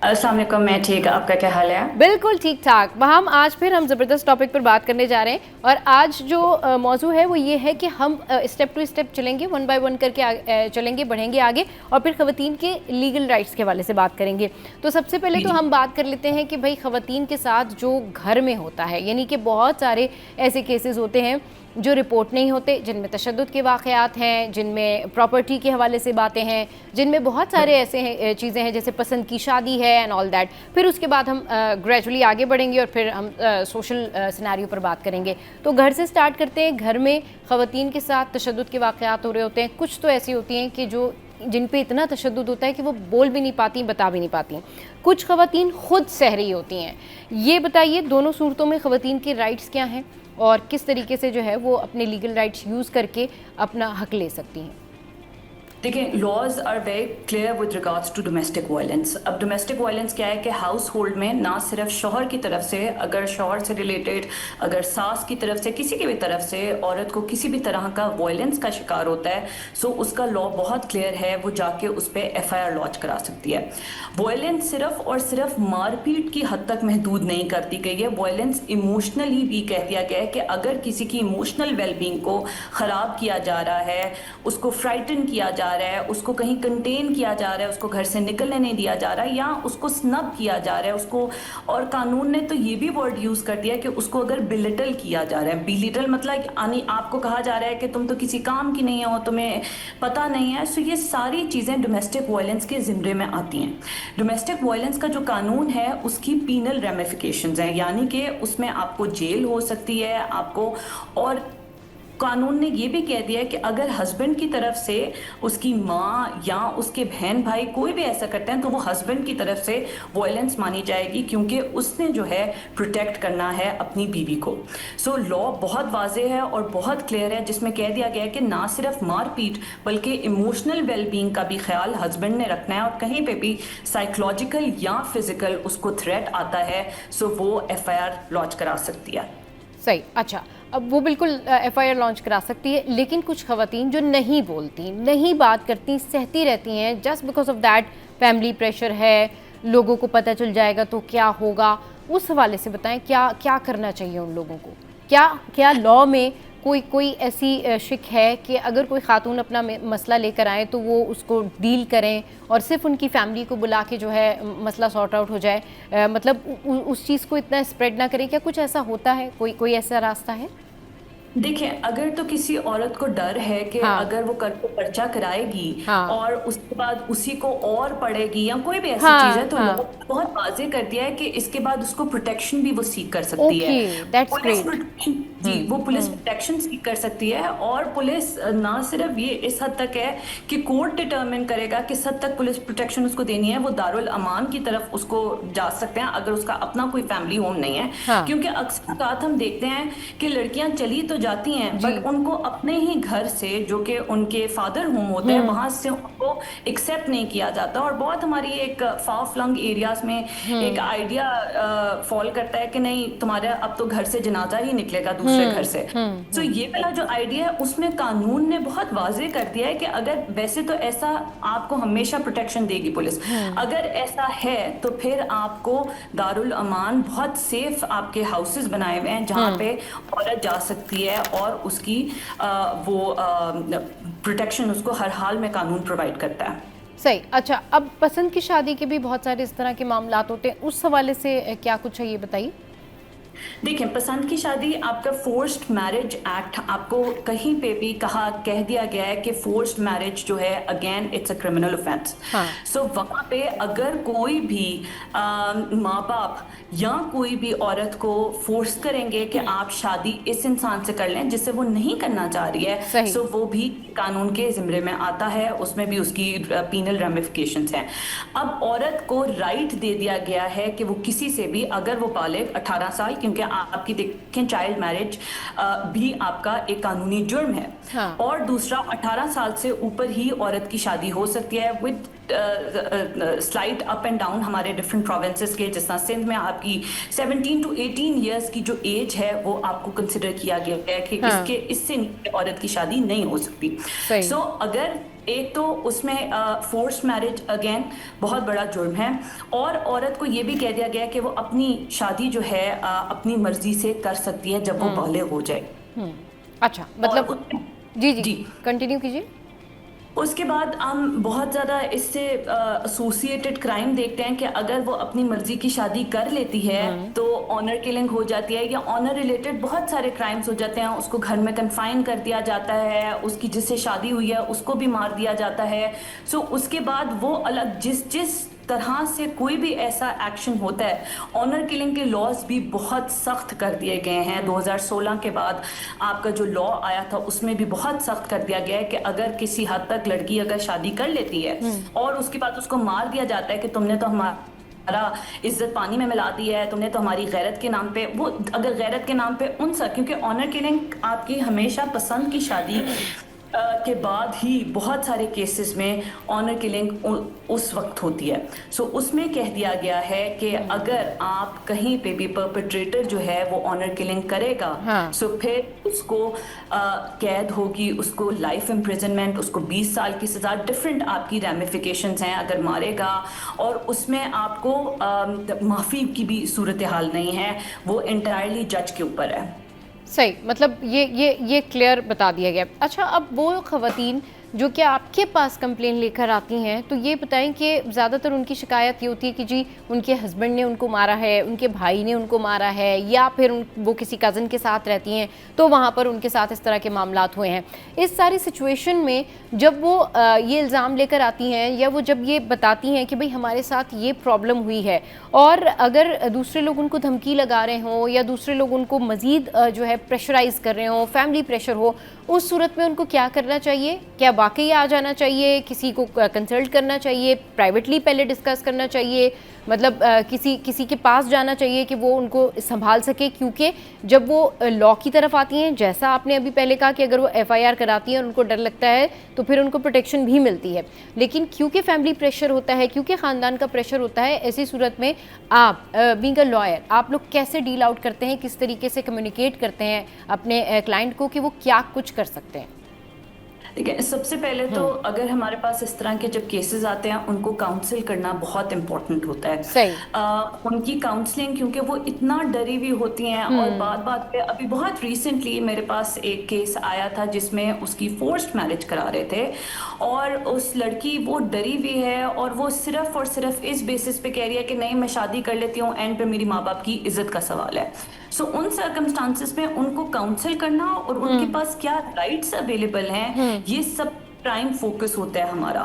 अस्सलाम वालेकुम, मैं ठीक, आपका क्या हाल है? बिल्कुल ठीक ठाक। महम, आज फिर हम ज़बरदस्त टॉपिक पर बात करने जा रहे हैं और आज जो मौजू है वो ये है कि हम स्टेप टू स्टेप चलेंगे, वन बाय वन करके चलेंगे, बढ़ेंगे आगे और फिर ख़वातीन के लीगल राइट्स के हवाले से बात करेंगे। तो सबसे पहले तो हम बात कर लेते हैं कि भाई ख़वातीन के साथ जो घर में होता है, यानी कि बहुत सारे ऐसे केसेस होते हैं जो रिपोर्ट नहीं होते, जिनमें तशद्दुद के वाक़यात हैं, जिनमें प्रॉपर्टी के हवाले से बातें हैं, जिनमें बहुत सारे ऐसे चीज़ें हैं जैसे पसंद की शादी है एंड ऑल दैट। फिर उसके बाद हम ग्रेजुअली आगे बढ़ेंगे और फिर हम सोशल सिनेरियो पर बात करेंगे। तो घर से स्टार्ट करते हैं। घर में ख़वातीन के साथ तशद्दुद के वाक़यात हो रहे होते हैं। कुछ तो ऐसी होती हैं कि जिन पे इतना तशद्दुद होता है कि वो बोल भी नहीं पाती, बता भी नहीं पाती। कुछ ख़वातीन खुद सह रही होती हैं। ये बताइए, दोनों सूरतों में ख़वातीन के राइट्स क्या हैं और किस तरीके से जो है वो अपने लीगल राइट्स यूज़ करके अपना हक ले सकती हैं? देखिए, laws are very clear with regards to domestic violence. अब डोमेस्टिक वायलेंस क्या है कि हाउस होल्ड में ना सिर्फ शौहर की तरफ से, अगर शौहर से रिलेटेड, अगर सास की तरफ से, किसी की भी तरफ से औरत को किसी भी तरह का वायलेंस का शिकार होता है, सो उसका लॉ बहुत क्लियर है, वो जाके उस पर FIR लॉन्च करा सकती है। वायलेंस सिर्फ और सिर्फ मारपीट की हद तक महदूद नहीं कर दी गई है, वायलेंस इमोशनली भी कह दिया गया है कि अगर किसी की इमोशनल वेलबींग को ख़राब किया जा रहा है, उसको फ्राइटन किया जा रहा है, उसको कहीं कंटेन किया जा रहा है, उसको घर से निकलने नहीं दिया जा रहा है, या उसको स्नब किया जा रहा है उसको, और कानून ने तो ये भी वर्ड यूज़ कर दिया कि उसको अगर बिलिटल किया जा रहा है। बिलिटल मतलब यानी आपको कहा जा रहा है कि तुम तो किसी काम की नहीं हो, तुम्हें पता नहीं है। सो ये सारी चीज़ें डोमेस्टिक वायलेंस के ज़िम्रे में आती हैं। डोमेस्टिक वायलेंस का जो कानून है उसकी पीनल रेमिफिकेशंस हैं, यानी कि उसमें आपको जेल हो सकती है आपको, और कानून ने ये भी कह दिया है कि अगर हस्बैंड की तरफ से उसकी माँ या उसके बहन भाई कोई भी ऐसा करते हैं तो वो हस्बैंड की तरफ से वायलेंस मानी जाएगी, क्योंकि उसने जो है प्रोटेक्ट करना है अपनी बीवी को। सो लॉ बहुत वाजे है और बहुत क्लियर है, जिसमें कह दिया गया है कि ना सिर्फ मारपीट बल्कि इमोशनल वेलबींग का भी ख्याल हस्बैंड ने रखना है, और कहीं पे भी साइकोलॉजिकल या फिजिकल उसको थ्रेट आता है सो वो FIR लॉन्च करा सकती है। सही। अच्छा, अब वो बिल्कुल FIR लॉन्च करा सकती है, लेकिन कुछ खवातीन जो नहीं बोलती, नहीं बात करती, सहती रहती हैं, just because of that family pressure है, लोगों को पता चल जाएगा तो क्या होगा, उस हवाले से बताएं क्या क्या करना चाहिए उन लोगों को? क्या लॉ में कोई ऐसी शिक है कि अगर कोई खातून अपना मसला लेकर आए तो वो उसको डील करें और सिर्फ उनकी फैमिली को बुला के जो है मसला सॉर्ट आउट हो जाए, मतलब उस चीज़ को इतना स्प्रेड ना करें? क्या कुछ ऐसा होता है, कोई ऐसा रास्ता है? देखिए, अगर तो किसी औरत को डर है कि हाँ। अगर वो कर पर्चा कराएगी हाँ। और उसके बाद उसी को और पड़ेगी या कोई भी ऐसी हाँ, चीज है, तो हाँ। लॉ बहुत वाजे कर दिया है कि इसके बाद उसको प्रोटेक्शन भी वो सीख कर सकती है। Okay, that's police great. Protection, जी, वो पुलिस प्रोटेक्शन सीख कर सकती है। और पुलिस ना सिर्फ ये इस हद तक है कि कोर्ट डिटरमिन करेगा किस हद तक पुलिस प्रोटेक्शन उसको देनी है, वो दारुल अमान की तरफ उसको जा सकते हैं अगर उसका अपना कोई फैमिली होम नहीं है। हाँ। क्योंकि अक्सर बात हम देखते हैं कि लड़कियां चली तो जाती हैं, बट उनको अपने ही घर से, जो कि उनके फादर होम होते हैं, वहां से उनको एक्सेप्ट नहीं किया जाता। और बहुत हमारी एक फार फ्लंग एरियाज में एक आइडिया फॉल करता है कि नहीं, तुम्हारा अब तो घर से जनाजा ही निकलेगा दूसरे घर से। तो ये वाला जो आइडिया है, उसमें कानून ने बहुत वाजे कर दिया है कि अगर, वैसे तो ऐसा आपको हमेशा प्रोटेक्शन देगी पुलिस, अगर ऐसा है तो फिर आपको दारुल अमान बहुत सेफ आपके हाउसेस बनाए हुए हैं जहाँ पे औरत जा सकती है और उसकी वो प्रोटेक्शन उसको हर हाल में कानून प्रोवाइड करता है। सही। अच्छा, अब पसंद की शादी के भी बहुत सारे इस तरह के मामलात होते हैं, उस हवाले से क्या कुछ है ये बताइए। देखिए, पसंद की शादी, आपका फोर्स्ड मैरिज एक्ट, आपको कहीं पे भी कह दिया गया है कि फोर्स्ड मैरिज जो है, again it's a criminal offence. So वहां पे अगर कोई भी माँ बाप या कोई भी औरत को फोर्स करेंगे कि आप शादी इस इंसान से कर लें जिससे वो नहीं करना चाह रही है, सो वो भी कानून के जिम्मे में आता है, उसमें भी उसकी पीनल रेमिफिकेशंस हैं। अब औरत को राइट दे दिया गया है कि वो किसी से भी, अगर वो बालिग 18 साल, क्योंकि आपकी देखें चाइल्ड मैरिज भी आपका एक कानूनी जुर्म है। हाँ। और दूसरा, 18 साल से ऊपर ही औरत की शादी हो सकती है with slide up and down हमारे डिफरेंट प्रोविंसेस के। जिस तरह सिंध में आपकी 17 to 18 ईयर्स की जो एज है वो आपको कंसिडर किया गया है कि इससे नीचे औरत की शादी नहीं हो सकती। सो अगर एक तो उसमें फोर्स मैरिज अगेन बहुत बड़ा जुर्म है, और औरत को ये भी कह दिया गया कि वो अपनी शादी जो है अपनी मर्जी से कर सकती है जब वो बालिग हो जाए। अच्छा, मतलब जी कंटिन्यू कीजिए। उसके बाद हम बहुत ज़्यादा इससे एसोसिएटेड क्राइम देखते हैं कि अगर वो अपनी मर्जी की शादी कर लेती है तो ऑनर किलिंग हो जाती है, या ऑनर रिलेटेड बहुत सारे क्राइम्स हो जाते हैं। उसको घर में कन्फाइन कर दिया जाता है, उसकी जिससे शादी हुई है उसको भी मार दिया जाता है। सो उसके बाद वो अलग जिस तरह से कोई भी ऐसा एक्शन होता है, ऑनर किलिंग के लॉज भी बहुत सख्त कर दिए गए हैं। 2016 के बाद आपका जो लॉ आया था उसमें भी बहुत सख्त कर दिया गया है कि अगर किसी हद तक लड़की अगर शादी कर लेती है और उसके बाद उसको मार दिया जाता है कि तुमने तो हमारा इज्जत पानी में मिला दी है, तुमने तो हमारी गैरत के नाम पे, वो अगर गैरत के नाम पे उनसा, क्योंकि ऑनर किलिंग आपकी हमेशा पसंद की शादी के बाद ही बहुत सारे केसेस में ऑनर किलिंग उस वक्त होती है। सो उसमें कह दिया गया है कि अगर आप कहीं पे भी परपेट्रेटर जो है वो ऑनर किलिंग करेगा, सो फिर उसको कैद होगी, उसको लाइफ इम्प्रिजनमेंट, उसको 20 साल की सजा, डिफरेंट आपकी रेमिफिकेशंस हैं अगर मारेगा। और उसमें आपको माफ़ी की भी सूरत हाल नहीं है, वो इंटायरली जज के ऊपर है। सही, मतलब ये क्लियर बता दिया गया। अच्छा, अब वो ख़वातीन जो कि आपके पास कंप्लेन लेकर आती हैं, तो ये बताएं कि ज़्यादातर उनकी शिकायत ये होती है कि जी उनके हस्बैंड ने उनको मारा है, उनके भाई ने उनको मारा है, या फिर वो किसी कज़न के साथ रहती हैं तो वहाँ पर उनके साथ इस तरह के मामलात हुए हैं। इस सारी सिचुएशन में जब वो ये इल्ज़ाम लेकर आती हैं या वो जब ये बताती हैं कि भाई हमारे साथ ये प्रॉब्लम हुई है, और अगर दूसरे लोग उनको धमकी लगा रहे हों या दूसरे लोग उनको मज़ीद जो है प्रेशराइज़ कर रहे हों, फैमिली प्रेशर हो, उस सूरत में उनको क्या करना चाहिए? क्या वाकई आ जाना चाहिए, किसी को कंसल्ट करना चाहिए, प्राइवेटली पहले डिस्कस करना चाहिए, मतलब किसी के पास जाना चाहिए कि वो उनको संभाल सके, क्योंकि जब वो लॉ की तरफ आती हैं, जैसा आपने अभी पहले कहा कि अगर वो FIR कराती हैं और उनको डर लगता है तो फिर उनको प्रोटेक्शन भी मिलती है, लेकिन क्योंकि फैमिली प्रेशर होता है, क्योंकि ख़ानदान का प्रेशर होता है, ऐसी सूरत में आप बीइंग अ लॉयर आप लोग कैसे डील आउट करते हैं, किस तरीके से कम्युनिकेट करते हैं अपने क्लाइंट को कि वो क्या कुछ कर सकते हैं? देखिए, सबसे पहले तो अगर हमारे पास इस तरह के जब केसेस आते हैं, उनको काउंसिल करना बहुत इंपॉर्टेंट होता है। सही। उनकी काउंसलिंग, क्योंकि वो इतना डरी हुई होती हैं और बात बात पे अभी बहुत रिसेंटली मेरे पास एक केस आया था जिसमें उसकी फोर्स्ड मैरिज करा रहे थे और उस लड़की वो डरी हुई है और वो सिर्फ और सिर्फ इस बेसिस पे कह रही है कि नहीं मैं शादी कर लेती हूँ, एंड पे मेरी माँ बाप की इज्जत का सवाल है। सो उन सर्कमस्टांसिस में उनको काउंसिल करना और उनके पास क्या राइट्स अवेलेबल हैं, ये सब प्राइम फोकस होता है हमारा।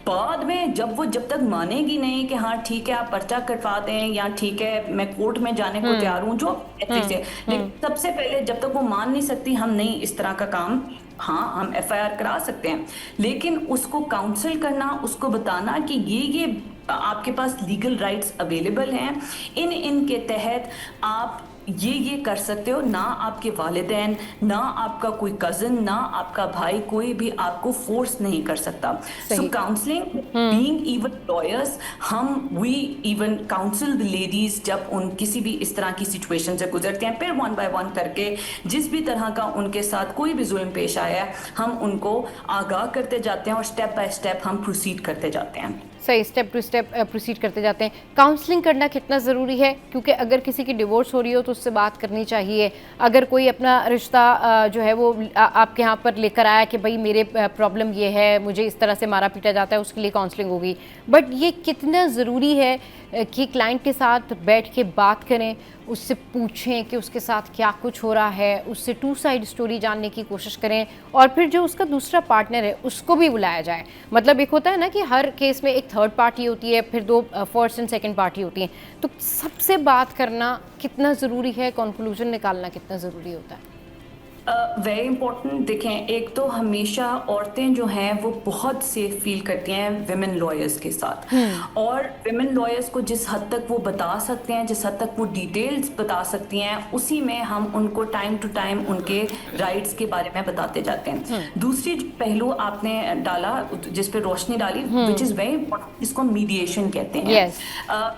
बाद में जब तक मानेगी नहीं कि हाँ ठीक है आप पर्चा कटवा दें या ठीक है मैं कोर्ट में जाने को तैयार हूँ, जो ऐसे से, लेकिन सबसे पहले जब तक वो मान नहीं सकती हम नहीं इस तरह का काम, हाँ हम FIR करा सकते हैं, लेकिन उसको काउंसिल करना, उसको बताना कि ये आपके पास लीगल राइट्स अवेलेबल हैं, इनके तहत आप ये कर सकते हो, ना आपके वालिदैन, ना आपका कोई कज़न, ना आपका भाई, कोई भी आपको फोर्स नहीं कर सकता। So counselling, being even lawyers, we even counsel the ladies जब उन किसी भी इस तरह की सिचुएशन से गुजरते हैं, फिर 1 बाय 1 करके जिस भी तरह का उनके साथ कोई भी जुल्म पेश आया है हम उनको आगाह करते जाते हैं और स्टेप बाय स्टेप हम प्रोसीड करते जाते हैं। सही, स्टेप टू स्टेप प्रोसीड करते जाते हैं। काउंसलिंग करना कितना ज़रूरी है, क्योंकि अगर किसी की डिवोर्स हो रही हो तो उससे बात करनी चाहिए। अगर कोई अपना रिश्ता जो है वो आपके यहाँ पर लेकर आया कि भाई मेरे प्रॉब्लम ये है, मुझे इस तरह से मारा पीटा जाता है, उसके लिए काउंसलिंग होगी, बट ये कितना ज़रूरी है कि क्लाइंट के साथ बैठ के बात करें, उससे पूछें कि उसके साथ क्या कुछ हो रहा है, उससे 2 साइड स्टोरी जानने की कोशिश करें, और फिर जो उसका दूसरा पार्टनर है उसको भी बुलाया जाए। मतलब एक होता है ना कि हर केस में एक थर्ड पार्टी होती है, फिर 2 फर्स्ट एंड सेकंड पार्टी होती हैं, तो सबसे बात करना कितना ज़रूरी है, कंक्लूजन निकालना कितना ज़रूरी होता है? Very important. देखें, एक तो हमेशा औरतें जो हैं वो बहुत सेफ फील करती हैं विमेन लॉयर्स के साथ, और विमेन लॉयर्स को जिस हद तक वो बता सकते हैं, जिस हद तक वो डिटेल्स बता सकती हैं, उसी में हम उनको टाइम टू टाइम उनके राइट्स के बारे में बताते जाते हैं। दूसरी पहलू आपने डाला जिस पे रोशनी डाली, विच इज़ वेरी इंपॉर्टेंट, जिसको मीडिएशन कहते हैं।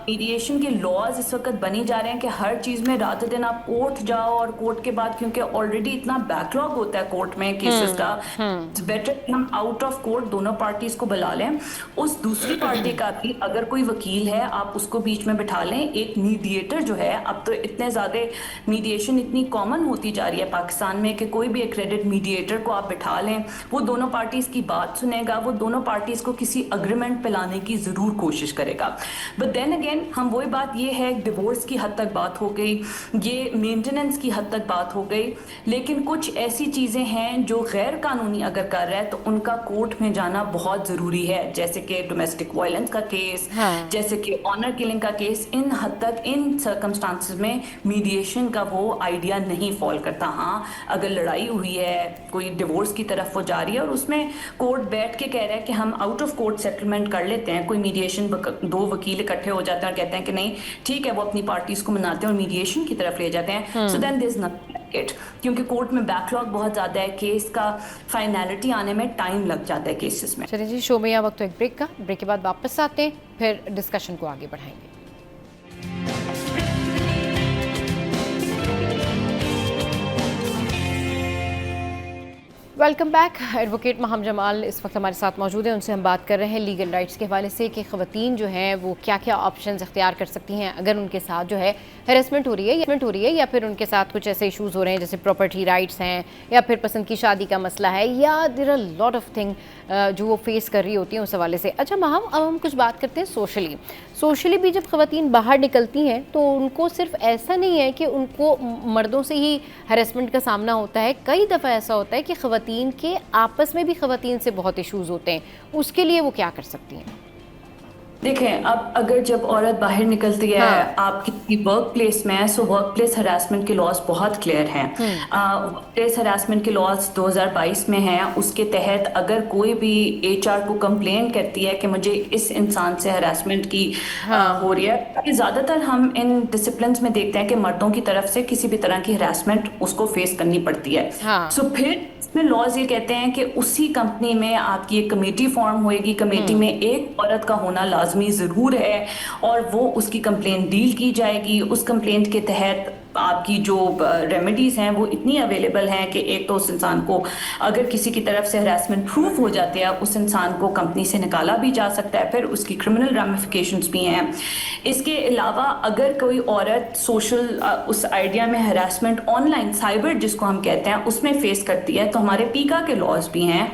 मीडिएशन के लॉज इस वक्त बनी जा रहे हैं कि हर चीज़ में रात दिन आप कोर्ट जाओ, और कोर्ट के बाद क्योंकि ऑलरेडी इतना बैकलॉग होता है कोर्ट में केसेस का, इट्स बेटर कि हम आउट ऑफ कोर्ट दोनों पार्टीज को बुला लें। उस दूसरी पार्टी का भी अगर कोई वकील है आप उसको बीच में बिठा लें। एक मीडिएटर जो है, अब तो इतने ज़्यादा मीडिएशन इतनी कॉमन होती जा रही है पाकिस्तान में कि कोई भी एक्रेडिट मीडिएटर को आप बिठा लें, वो दोनों पार्टीज की बात सुनेगा, वो दोनों पार्टीज को किसी अग्रीमेंट पे लाने की ज़रूर कोशिश करेगा। बट देन अगेन हम वही बात, ये है डिवोर्स की हद तक बात हो गई, ये मेंटेनेंस की हद तक बात हो गई, लेकिन कुछ ऐसी चीज़ें हैं जो गैर कानूनी अगर कर रहा है तो उनका कोर्ट में जाना बहुत ज़रूरी है, जैसे कि डोमेस्टिक वायलेंस का केस, जैसे कि ऑनर किलिंग का केस। इन हद तक इन सर्कमस्टांसेस में मीडिएशन का वो आइडिया नहीं फॉल करता। हाँ, अगर लड़ाई हुई है, कोई डिवोर्स की तरफ वो जा रही है और उसमें कोर्ट बैठ के कह रहा है कि हम आउट ऑफ कोर्ट सेटलमेंट कर लेते हैं, कोई मीडिएशन, 2 वकील इकट्ठे हो जाते हैं और कहते हैं कि नहीं ठीक है, वो अपनी पार्टीज को मनाते हैं और मीडिएशन की तरफ ले जाते हैं, so then there is nothing like it, क्योंकि कोर्ट में बैकलॉग बहुत ज़्यादा है, केस का फाइनलिटी आने में टाइम लग जाता है केसेस में। चलिए जी, शो में यह वक्त तो एक ब्रेक का, ब्रेक के बाद वापस आते हैं, फिर डिस्कशन को आगे बढ़ाएंगे। Welcome back. Advocate Maham Jamal इस वक्त हमारे साथ मौजूद हैं, उनसे हम बात कर रहे हैं लीगल राइट्स के हवाले से कि ख़वातीन जो हैं वो क्या क्या ऑप्शंस इख्तियार कर सकती हैं अगर उनके साथ जो है हैरेसमेंट हो रही है या फिर उनके साथ कुछ ऐसे इश्यूज़ हो रहे हैं जैसे प्रॉपर्टी राइट्स हैं, या फिर पसंद की शादी का मसला है, या there are lot of thing जो वो फेस कर रही होती हैं उस हवाले से। अच्छा महम, अब हम कुछ बात करते हैं सोशली भी जब ख़वातीन बाहर निकलती हैं तो उनको सिर्फ ऐसा नहीं है कि उनको मर्दों से ही हैरेसमेंट का सामना होता है, कई दफ़ा ऐसा होता है कि ख़वातीन के आपस में भी ख़वातीन से बहुत इश्यूज़ होते हैं, उसके लिए वो क्या कर सकती हैं? देखें, अब अगर जब औरत बाहर निकलती है हाँ। आप किसी वर्क प्लेस में, सो वर्क प्लेस हरासमेंट के लॉज बहुत क्लियर हैं। वर्क प्लेस हरासमेंट के लॉज 2022 में हैं। उसके तहत अगर कोई भी एचआर को कंप्लेन करती है कि मुझे इस इंसान से हरासमेंट की हो रही है, कि ज़्यादातर हम इन डिसिप्लिन में देखते हैं कि मर्दों की तरफ से किसी भी तरह की हरासमेंट उसको फेस करनी पड़ती है। हाँ। सो फिर इसमें लॉज ये कहते हैं कि उसी कंपनी में आपकी एक कमेटी फॉर्म होएगी, कमेटी में एक औरत का होना लाजमी ज़रूर है और वो उसकी कंप्लेंट डील की जाएगी। उस कंप्लेंट के तहत आपकी जो रेमेडीज हैं वो इतनी अवेलेबल हैं कि एक तो उस इंसान को अगर किसी की तरफ से हरासमेंट प्रूव हो जाते हैं, उस इंसान को कंपनी से निकाला भी जा सकता है, फिर उसकी क्रिमिनल रामिफिकेशंस भी हैं। इसके अलावा अगर कोई औरत सोशल उस आइडिया में हरासमेंट ऑनलाइन साइबर जिसको हम कहते हैं उसमें फेस करती है, तो हमारे पीका के लॉज भी हैं,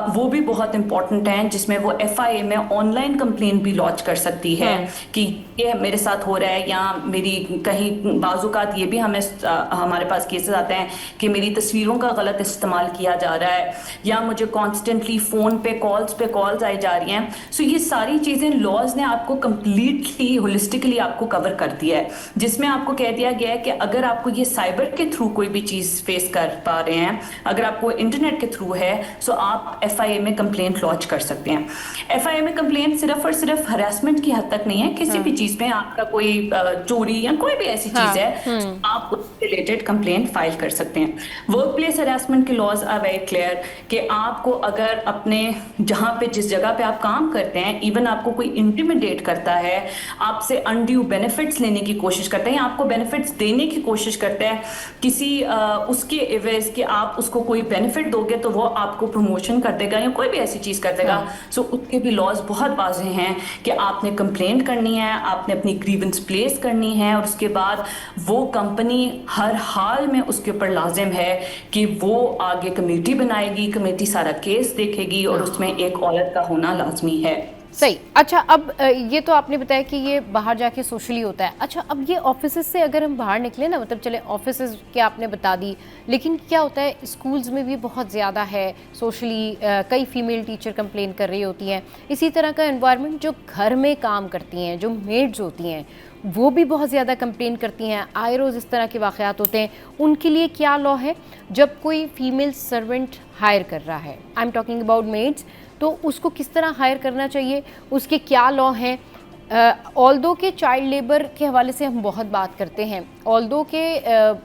वो भी बहुत इंपॉर्टेंट हैं, जिसमें वो एफआईए में ऑनलाइन कंप्लेंट भी लॉन्च कर सकती है कि ये मेरे साथ हो रहा है, या मेरी कहीं बाजुकात ये भी हमारे पास केसेस आते हैं कि मेरी तस्वीरों का गलत इस्तेमाल किया जा रहा है, या मुझे कॉन्स्टेंटली फ़ोन पे कॉल्स आई जा रही हैं। सो ये सारी चीज़ें लॉज ने आपको कम्प्लीटली होलिस्टिकली आपको कवर कर दिया है, जिसमें आपको कह दिया गया है कि अगर आपको ये साइबर के थ्रू कोई भी चीज़ फेस कर पा रहे हैं, अगर आपको इंटरनेट के थ्रू है, सो आप एफआईए में कंप्लेंट लॉन्च कर सकते हैं। एफआईए में कंप्लेंट सिर्फ और सिर्फ हरासमेंट की हद तक नहीं है, किसी भी चीज़ में आपका कोई चोरी या कोई भी ऐसी चीज़ है आप उससे रिलेटेड कंप्लेंट फाइल कर सकते हैं। वर्क प्लेस हरासमेंट के लॉज आर वेरी क्लियर कि आपको अगर अपने जहां पे जिस जगह पे आप काम करते हैं, इवन आपको कोई इंटिमिडेट करता है, आपसे अनड्यू बेनिफिट्स लेने की कोशिश करता है या आपको बेनिफिट्स देने की कोशिश करता है किसी उसके एवज कि आप उसको कोई बेनिफिट दोगे तो वो आपको प्रमोशन कर देगा या कोई भी ऐसी चीज कर देगा, सो उसके भी लॉज बहुत वाज़ेह हैं कि आपने कंप्लेंट करनी है, आपने अपनी ग्रीवेंस प्लेस करनी है, और उसके बाद वो कंपनी हर हाल में उसके ऊपर लाजिम है कि वो आगे कमेटी बनाएगी, कमेटी सारा केस देखेगी और उसमें एक औरत का होना लाजमी है। सही। अच्छा, अब ये तो आपने बताया कि ये बाहर जाके सोशली होता है। अच्छा, अब ये ऑफिसेज से अगर हम बाहर निकले ना, मतलब चले ऑफिसेज के आपने बता दी, लेकिन क्या होता है स्कूल्स में भी बहुत ज़्यादा है सोशली, कई फीमेल टीचर कंप्लेन कर रही होती हैं। इसी तरह का एनवायरनमेंट जो घर में काम करती हैं, जो मेड्स होती हैं, वो भी बहुत ज़्यादा कंप्लेन करती हैं। आए रोज़ इस तरह के वाक़यात होते हैं। उनके लिए क्या लॉ है जब कोई फीमेल सर्वेंट हायर कर रहा है, I am talking about maids, तो उसको किस तरह हायर करना चाहिए, उसके क्या लॉ हैं? ऑल्दो के चाइल्ड लेबर के हवाले से हम बहुत बात करते हैं, ऑल्दो के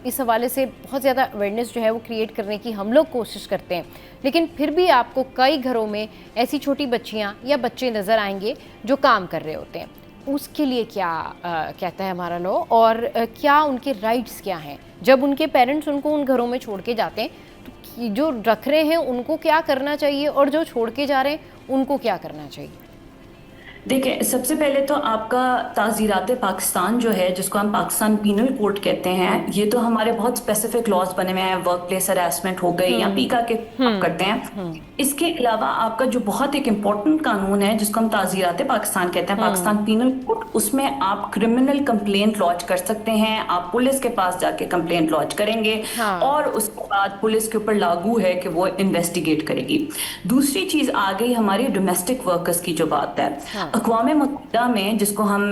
इस हवाले से बहुत ज़्यादा अवेयरनेस जो है वो क्रिएट करने की हम लोग कोशिश करते हैं, लेकिन फिर भी आपको कई घरों में ऐसी छोटी बच्चियां या बच्चे नज़र आएंगे जो काम कर रहे होते हैं। उसके लिए क्या कहता है हमारा लॉ, और क्या उनके राइट्स क्या हैं जब उनके पेरेंट्स उनको उन घरों में छोड़ के जाते हैं? तो जो रख रहे हैं उनको क्या करना चाहिए और जो छोड़ के जा रहे हैं उनको क्या करना चाहिए? देखिए, सबसे पहले तो आपका ताज़ीरात पाकिस्तान जो है, जिसको हम पाकिस्तान पीनल कोड कहते हैं, ये तो हमारे बहुत स्पेसिफिक लॉज बने हुए हैं, वर्क प्लेस हरासमेंट हो गई या पीका के करते हैं। इसके अलावा आपका जो बहुत एक इम्पॉर्टेंट कानून है जिसको हम ताज़ीरात पाकिस्तान कहते हैं, पाकिस्तान पीनल कोड, उसमें आप क्रिमिनल कंप्लेंट लॉन्च कर सकते हैं। आप पुलिस के पास जाके कंप्लेंट लॉन्च करेंगे और उसके बाद पुलिस के ऊपर लागू है कि वो इन्वेस्टिगेट करेगी। दूसरी चीज़ आ गई हमारी डोमेस्टिक वर्कर्स की जो बात है। अक़वाम मुत्तहिदा में जिसको हम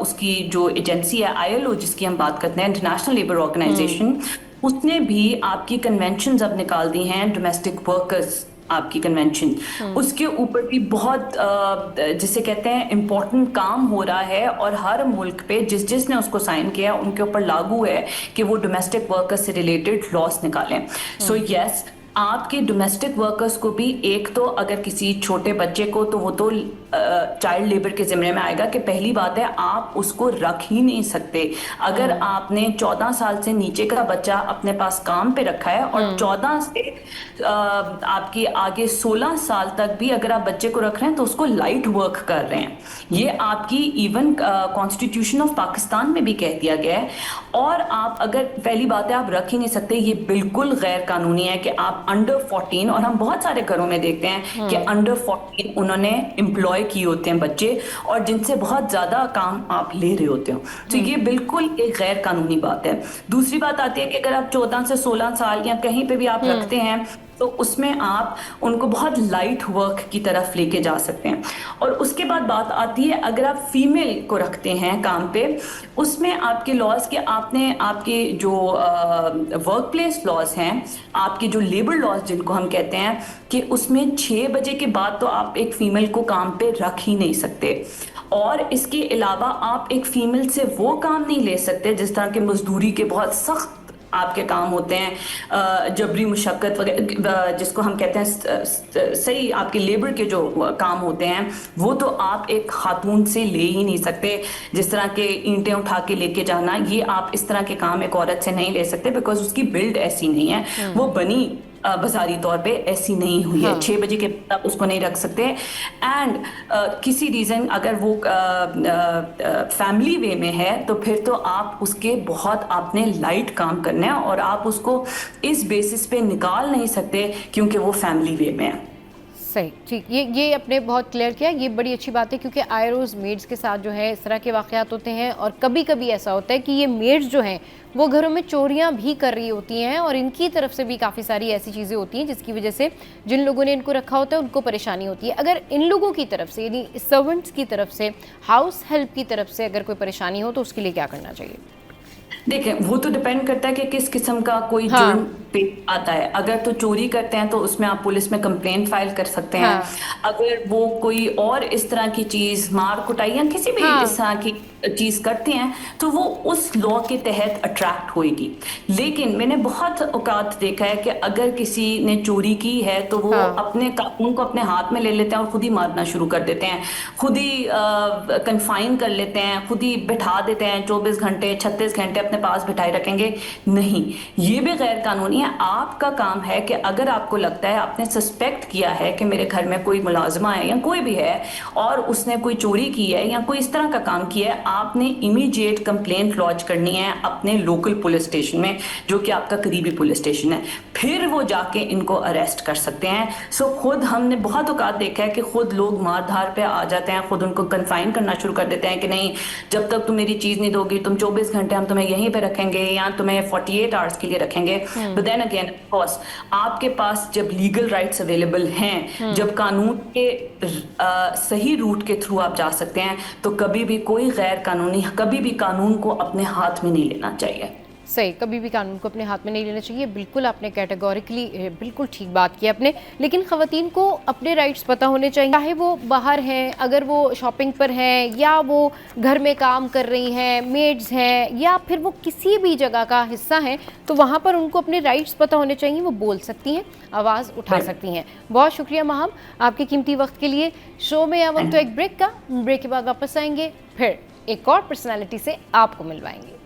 उसकी जो एजेंसी है ILO जिसकी हम बात करते हैं, इंटरनेशनल लेबर ऑर्गेनाइजेशन, उसने भी आपकी कन्वेंशन अब निकाल दी हैं, डोमेस्टिक वर्कर्स आपकी कन्वेंशन, उसके ऊपर भी बहुत जिसे कहते हैं इम्पोर्टेंट काम हो रहा है और हर मुल्क पे जिसने उसको साइन किया उनके ऊपर लागू है कि वो डोमेस्टिक वर्कर्स से रिलेटेड लॉस निकालें। सो यस, आपके डोमेस्टिक वर्कर्स को भी एक तो अगर किसी छोटे बच्चे को, तो वो तो चाइल्ड लेबर के ज़िम्मे में आएगा कि पहली बात है आप उसको रख ही नहीं सकते। अगर आपने 14 साल से नीचे का बच्चा अपने पास काम पे रखा है और 14 से आपकी आगे 16 साल तक भी अगर आप बच्चे को रख रहे हैं तो उसको लाइट वर्क कर रहे हैं, ये आपकी इवन कॉन्स्टिट्यूशन ऑफ पाकिस्तान में भी कह दिया गया है। और आप अगर पहली बात है आप रख ही नहीं सकते, ये बिल्कुल गैर कानूनी है कि आप अंडर 14, और हम बहुत सारे घरों में देखते हैं कि अंडर 14 उन्होंने एम्प्लॉय किए होते हैं बच्चे और जिनसे बहुत ज्यादा काम आप ले रहे होते हो, तो ये बिल्कुल एक गैर कानूनी बात है। दूसरी बात आती है कि अगर आप 14 से 16 साल या कहीं पे भी आप रखते हैं, तो उसमें आप उनको बहुत लाइट वर्क की तरफ लेके जा सकते हैं। और उसके बाद बात आती है अगर आप फीमेल को रखते हैं काम पे, उसमें आपके लॉज के आपने आपके जो वर्क प्लेस लॉज हैं, आपके जो लेबर लॉज जिनको हम कहते हैं, कि उसमें 6 बजे के बाद तो आप एक फीमेल को काम पे रख ही नहीं सकते। और इसके अलावा आप एक फीमेल से वो काम नहीं ले सकते जिस तरह के मजदूरी के बहुत सख्त आपके काम होते हैं, जबरी मुशक्कत वगैरह जिसको हम कहते हैं, सही आपके लेबर के जो काम होते हैं, वो तो आप एक खातून से ले ही नहीं सकते। जिस तरह के ईंटें उठा के लेके जाना, ये आप इस तरह के काम एक औरत से नहीं ले सकते, बिकॉज उसकी बिल्ड ऐसी नहीं है, वो बनी बाजारी तौर पे ऐसी नहीं हुई है। 6 बजे के बाद आप उसको नहीं रख सकते। एंड किसी रीज़न अगर वो फैमिली वे में है तो फिर तो आप उसके बहुत आपने लाइट काम करना है, और आप उसको इस बेसिस पे निकाल नहीं सकते क्योंकि वो फैमिली वे में है। सही, ठीक, ये अपने बहुत क्लियर किया। ये बड़ी अच्छी बात है क्योंकि आए रोज़ मेड्स के साथ जो है इस तरह के वाक़यात होते हैं, और कभी कभी ऐसा होता है कि ये मेड्स जो हैं वो घरों में चोरियां भी कर रही होती हैं, और इनकी तरफ से भी काफ़ी सारी ऐसी चीज़ें होती हैं जिसकी वजह से जिन लोगों ने इनको रखा होता है उनको परेशानी होती है। अगर इन लोगों की तरफ से, यानी सर्वेंट्स की तरफ से, हाउस हेल्प की तरफ से अगर कोई परेशानी हो तो उसके लिए क्या करना चाहिए? देखें, वो तो डिपेंड करता है कि किस किस्म का कोई जुर्म पे आता है। अगर तो चोरी करते हैं तो उसमें आप पुलिस में कंप्लेंट फाइल कर सकते हैं। अगर वो कोई और इस तरह की चीज, मार कुटाई या किसी भी इस तरह की चीज करते हैं तो वो उस लॉ के तहत अट्रैक्ट होएगी। लेकिन मैंने बहुत औकात देखा है कि अगर किसी ने चोरी की है तो वो अपने कानून को अपने हाथ में ले लेते हैं और खुद ही मारना शुरू कर देते हैं, खुद ही कन्फाइन कर लेते हैं, खुद ही बिठा देते हैं, 24 घंटे 36 घंटे अपने पास बिठाए रखेंगे। नहीं, ये भी गैर कानूनी है। आपका काम है कि अगर आपको लगता है, आपने सस्पेक्ट किया है कि मेरे घर में कोई मुलाजिमा है या कोई भी है और उसने कोई चोरी की है या कोई इस तरह का काम किया है, आपने इमीडिएट कंप्लेंट लॉन्च करनी है अपने लोकल पुलिस स्टेशन में, जो कि आपका करीबी पुलिस स्टेशन है। फिर वो जाके इनको अरेस्ट कर सकते हैं। सो खुद हमने बहुत औकात देखा है कि खुद लोग मार धार पे आ जाते हैं, खुद उनको कन्फाइन करना शुरू कर देते हैं कि नहीं, जब तक तुम मेरी चीज नहीं दोगी, तुम 24 घंटे हम तुम्हें यहीं पे रखेंगे या तुम्हें 48 आवर्स के लिए रखेंगे। But then again of course आपके पास जब लीगल राइट्स अवेलेबल हैं, जब कानून के सही रूट के थ्रू आप जा सकते हैं, तो कभी भी कोई गैर कानूनी, कभी भी कानून को अपने हाथ में नहीं लेना चाहिए। सही, कभी भी कानून को अपने हाथ में नहीं लेना चाहिए। बिल्कुल आपने कैटेगोरिकली बिल्कुल ठीक बात की आपने। लेकिन ख़वातीन को अपने राइट्स पता होने चाहिए, चाहे वो बाहर हैं, अगर वो शॉपिंग पर हैं, या वो घर में काम कर रही हैं, मेड्स हैं, या फिर वो किसी भी जगह का हिस्सा हैं, तो वहाँ पर उनको अपने राइट्स पता होने चाहिए। वो बोल सकती हैं, आवाज़ उठा सकती हैं। बहुत शुक्रिया महम आपके कीमती वक्त के लिए। शो में या वक्त तो एक ब्रेक का, ब्रेक के बाद वापस आएंगे, फिर एक और पर्सनैलिटी से आपको मिलवाएंगे।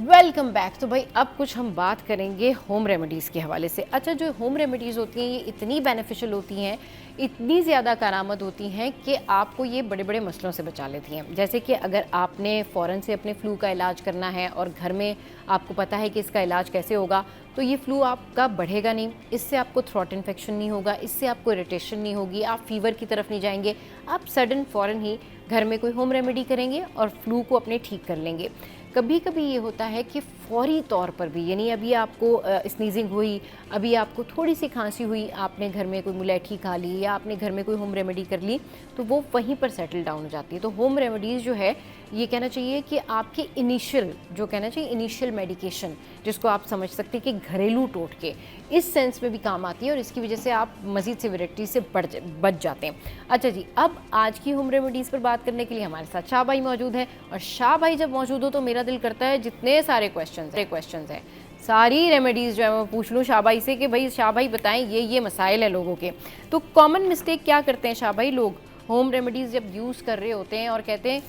Welcome back. तो भाई अब कुछ हम बात करेंगे होम रेमेडीज़ के हवाले से। अच्छा, जो होम रेमेडीज़ होती हैं ये इतनी बेनिफिशियल होती हैं, इतनी ज़्यादा कारआमद होती हैं कि आपको ये बड़े बड़े मसलों से बचा लेती हैं। जैसे कि अगर आपने फ़ौरन से अपने फ्लू का इलाज करना है और घर में आपको पता है कि इसका इलाज कैसे होगा, तो ये फ्लू आपका बढ़ेगा नहीं, इससे आपको थ्रोट इन्फेक्शन नहीं होगा, इससे आपको इरिटेशन नहीं होगी, आप फीवर की तरफ नहीं जाएंगे। आप सडन फ़ौरन ही घर में कोई होम रेमेडी करेंगे और फ्लू को अपने ठीक कर लेंगे। कभी कभी ये होता है कि फौरी तौर पर भी, यानी अभी आपको स्नीजिंग हुई, अभी आपको थोड़ी सी खांसी हुई, आपने घर में कोई मुलैठी खा ली या आपने घर में कोई होम रेमेडी कर ली, तो वो वहीं पर सेटल डाउन हो जाती है। तो होम रेमेडीज़ जो है, ये कहना चाहिए कि आपके इनिशियल, जो कहना चाहिए इनिशियल मेडिकेशन, जिसको आप समझ सकते हैं कि घरेलू टोटके, इस सेंस में भी काम आती है और इसकी वजह से आप मज़ीद सिविरिटी से बच जाते हैं। अच्छा जी, अब आज की होम रेमेडीज़ पर बात करने के लिए हमारे साथ शाह भाई मौजूद हैं, और शाह भाई जब मौजूद हो तो मेरा दिल करता है जितने सारे क्वेश्चंस हैं, सारी रेमेडीज़ जो है मैं पूछ लूँ शाह भाई से कि भाई शाह भाई बताएं ये मसाइल है लोगों के। तो कॉमन मिस्टेक क्या करते हैं शाह भाई लोग होम रेमेडीज़ जब यूज़ कर रहे होते हैं और कहते हैं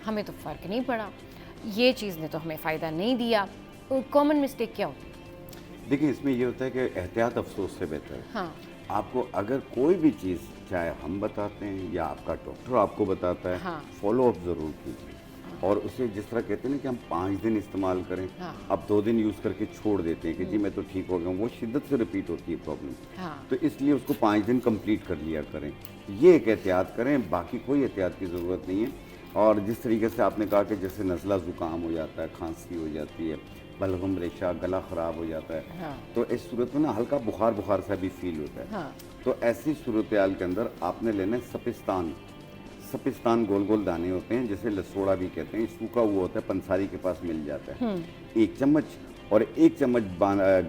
हमें तो फ़र्क नहीं पड़ा, ये चीज़ ने तो हमें फ़ायदा नहीं दिया, तो कॉमन मिस्टेक क्या होती है? देखिए, इसमें ये होता है कि एहतियात अफसोस से बेहतर है। हाँ, आपको अगर कोई भी चीज़, चाहे हम बताते हैं या आपका डॉक्टर आपको बताता है, हाँ। फॉलो अप ज़रूर कीजिए। और उसे जिस तरह कहते हैं ना कि हम 5 दिन इस्तेमाल करें, हाँ। अब 2 दिन यूज़ करके छोड़ देते हैं कि जी मैं तो ठीक हो गया हूँ, वो शिद्दत से रिपीट होती है प्रॉब्लम। हाँ। तो इसलिए उसको 5 दिन कंप्लीट कर लिया करें, ये एक एहतियात करें, बाकी कोई एहतियात की ज़रूरत नहीं है। और जिस तरीके से आपने कहा कि जैसे नज़ला ज़ुकाम हो जाता है, खांसी हो जाती है, बलगम रेशा, गला ख़राब हो जाता है, हाँ। तो इस सूरत में ना हल्का बुखार सा भी फील होता है। हाँ। तो ऐसी सूरत हाल के अंदर आपने लेना है सपिस्तान। सपिस्तान गोल गोल दाने होते हैं, जैसे लसोड़ा भी कहते हैं, सूखा हुआ होता है, पंसारी के पास मिल जाता है। 1 चम्मच और 1 चम्मच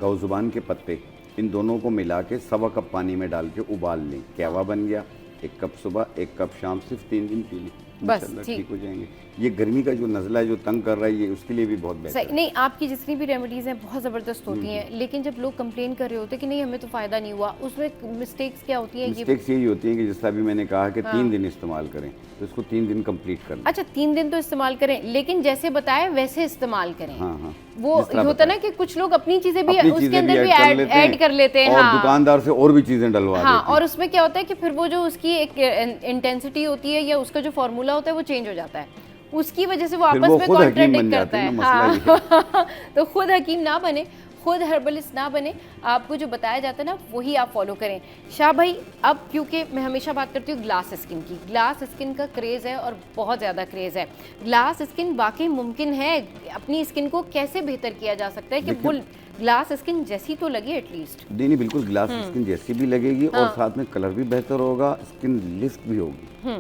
गौजुबान के पत्ते, इन दोनों को मिला के 1.25 कप पानी में डाल के उबाल लें। कहवा बन गया। 1 कप सुबह, 1 कप शाम, सिर्फ 3 दिन पी लें, बस, इंशाल्लाह ठीक। ठीक हो जाएंगे। ये गर्मी का जो नज़ला है जो तंग कर रहा है, ये उसके लिए भी बहुत बेहतर सही है। नहीं, आपकी जितनी भी रेमेडीज़ हैं बहुत ज़बरदस्त होती हैं, लेकिन जब लोग कंप्लेन कर रहे होते हैं कि नहीं हमें तो फ़ायदा नहीं हुआ, उसमें मिस्टेक्स क्या होती हैं? ये मिस्टेक्स यही होती हैं कि जैसा अभी मैंने कहा कि 3 दिन इस्तेमाल करें, तो इसको 3 दिन कंप्लीट कर लें। अच्छा 3 दिन तो इस्तेमाल करें, लेकिन जैसे बताया वैसे इस्तेमाल करें। हाँ हाँ, वो जिस तरह होता ना बताया। कि कुछ लोग अपनी चीज़ें भी अपनी उसके चीज़ें अंदर भी ऐड ऐड कर लेते हैं। और हाँ। दुकानदार से और भी चीज़ें डलवा हाँ, देते और उसमें क्या होता है कि फिर वो जो उसकी एक इंटेंसिटी होती है या उसका जो फार्मूला होता है वो चेंज हो जाता है, उसकी वजह से वो फिर आपस वो में खुद हकीम कॉन्ट्रडिक्ट बन जाते करता हैं है। ना, मसला हाँ। तो खुद हकीम ना बने, खुद हर्बलिस्ट ना बने, आपको जो बताया जाता है ना वही आप फॉलो करें। शाह भाई, अब क्योंकि मैं हमेशा बात करती हूँ ग्लास स्किन की, ग्लास स्किन का क्रेज़ है और बहुत ज़्यादा क्रेज़ है। ग्लास स्किन वाकई मुमकिन है? अपनी स्किन को कैसे बेहतर किया जा सकता है कि वो ग्लास स्किन जैसी तो लगे एटलीस्ट? नहीं, बिल्कुल ग्लास स्किन जैसी भी लगेगी और साथ में कलर भी बेहतर होगा, स्किन लिफ्ट भी होगी,